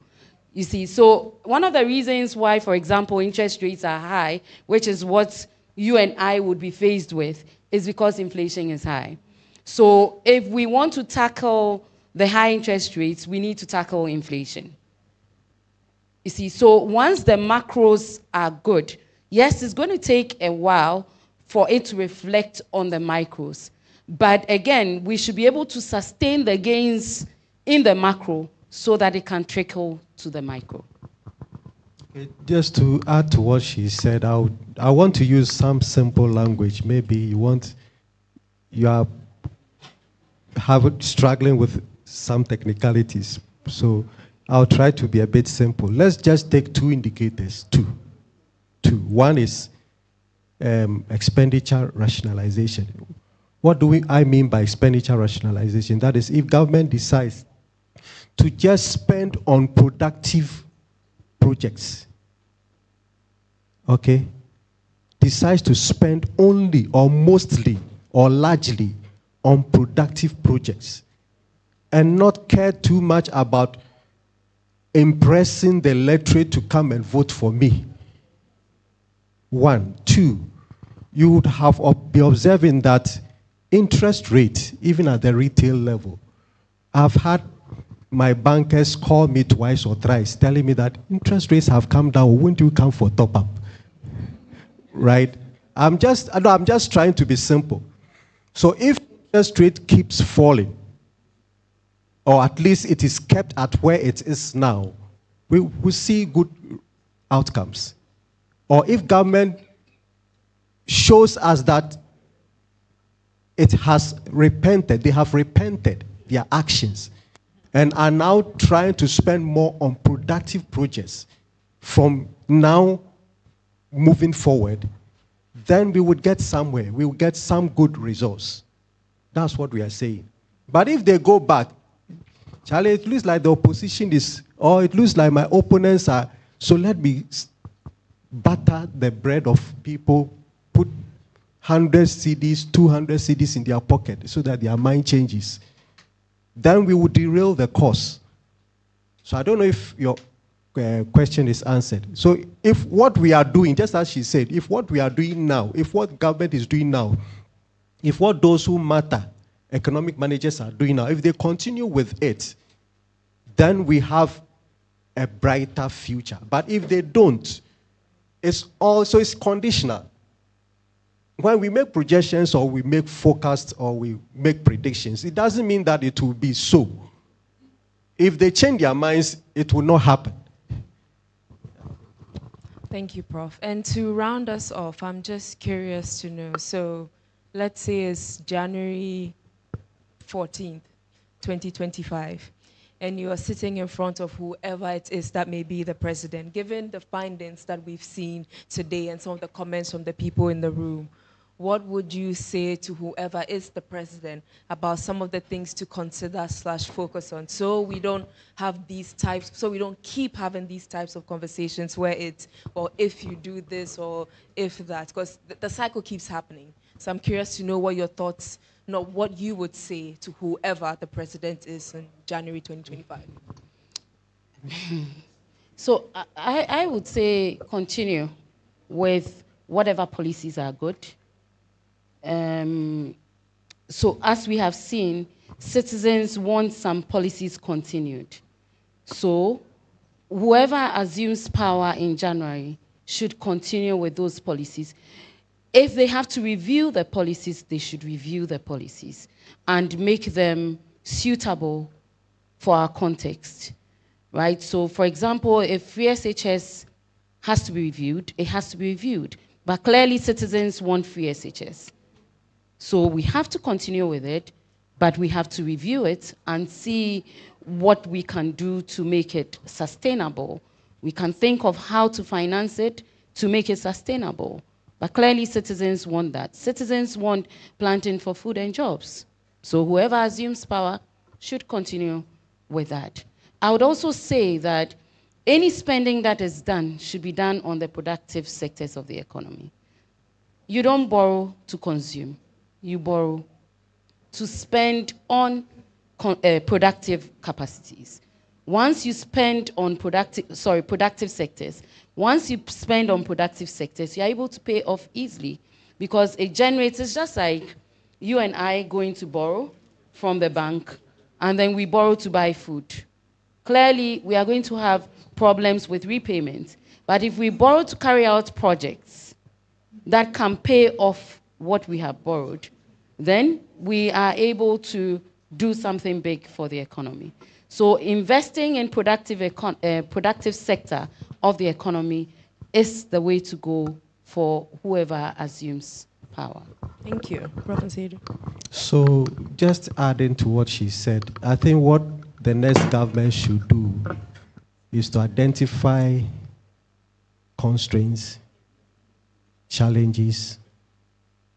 You see, so one of the reasons why, for example, interest rates are high, which is what you and I would be faced with, is because inflation is high. So if we want to tackle the high interest rates, we need to tackle inflation. You see, so once the macros are good, yes, it's going to take a while for it to reflect on the micros. But again, we should be able to sustain the gains in the macro so that it can trickle to the micro. Just to add to what she said, I want to use some simple language. Maybe you are struggling with some technicalities. So I'll try to be a bit simple. Let's just take two indicators. Two. One is expenditure rationalization. What do I mean by expenditure rationalization? That is, if government decides to just spend on productive projects, okay, decides to spend only or mostly or largely on productive projects and not care too much about impressing the electorate to come and vote for me. One. Two, you would have be observing that interest rate, even at the retail level, I've had my bankers call me twice or thrice telling me that interest rates have come down. Won't you come for top up? Right? I'm just trying to be simple. So if interest rate keeps falling, or at least it is kept at where it is now, we will see good outcomes. Or if government shows us that it has repented, they have repented their actions, and are now trying to spend more on productive projects from now moving forward, then we would get somewhere. We will get some good results. That's what we are saying. But if they go back, Charlie, it looks like the opposition is, or it looks like my opponents are, so let me butter the bread of people, put 100 CDs, 200 CDs in their pocket so that their mind changes. Then we would derail the course. So I don't know if your question is answered. So if what we are doing, just as she said, if what we are doing now, if what government is doing now, if what those who matter, economic managers are doing now, if they continue with it, then we have a brighter future. But if they don't, it's conditional. When we make projections or we make forecasts or we make predictions, it doesn't mean that it will be so. If they change their minds, it will not happen. Thank you, Prof. And to round us off, I'm just curious to know, so let's say it's January 14th, 2025, and you are sitting in front of whoever it is that may be the president. Given the findings that we've seen today and some of the comments from the people in the room, what would you say to whoever is the president about some of the things to consider / focus on, so we don't have these types, so we don't keep having these types of conversations where it's, well, if you do this or if that, because the cycle keeps happening. So I'm curious to know what your thoughts, not what you would say to whoever the president is in January 2025. So I would say continue with whatever policies are good. So as we have seen, citizens want some policies continued. So whoever assumes power in January should continue with those policies. If they have to review the policies, they should review the policies and make them suitable for our context, right? So for example, if free SHS has to be reviewed, it has to be reviewed. But clearly citizens want free SHS. So we have to continue with it, but we have to review it and see what we can do to make it sustainable. We can think of how to finance it to make it sustainable. But clearly citizens want that. Citizens want planting for food and jobs. So whoever assumes power should continue with that. I would also say that any spending that is done should be done on the productive sectors of the economy. You don't borrow to consume. You borrow to spend on productive capacities. Once you spend on productive sectors, once you spend on productive sectors, you're able to pay off easily because it generates, it's just like you and I going to borrow from the bank and then we borrow to buy food. Clearly, we are going to have problems with repayment. But if we borrow to carry out projects that can pay off what we have borrowed, then we are able to do something big for the economy. So investing in productive sector of the economy is the way to go for whoever assumes power. Thank you. Professor Seydou. So just adding to what she said, I think what the next government should do is to identify constraints, challenges,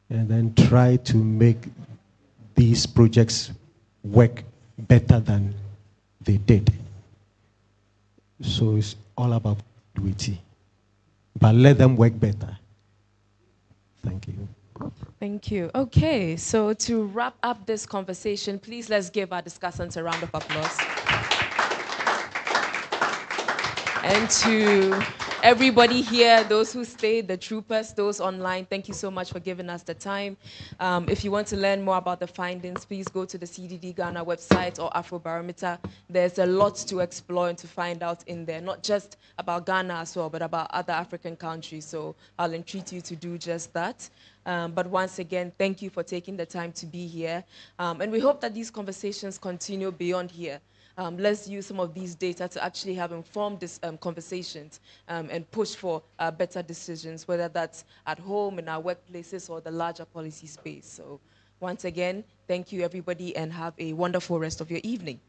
and then try to make these projects work better than they did. So it's all about duty, but let them work better. Thank you. Thank you. Okay, so to wrap up this conversation, please let's give our discussants a round of applause. And to everybody here, those who stayed, the troopers, those online, thank you so much for giving us the time. If you want to learn more about the findings, please go to the CDD-Ghana website or Afrobarometer. There's a lot to explore and to find out in there, not just about Ghana as well, but about other African countries. So I'll entreat you to do just that. But once again, thank you for taking the time to be here. And we hope that these conversations continue beyond here. Let's use some of these data to actually have informed conversations and push for better decisions, whether that's at home, in our workplaces, or the larger policy space. So once again, thank you, everybody, and have a wonderful rest of your evening.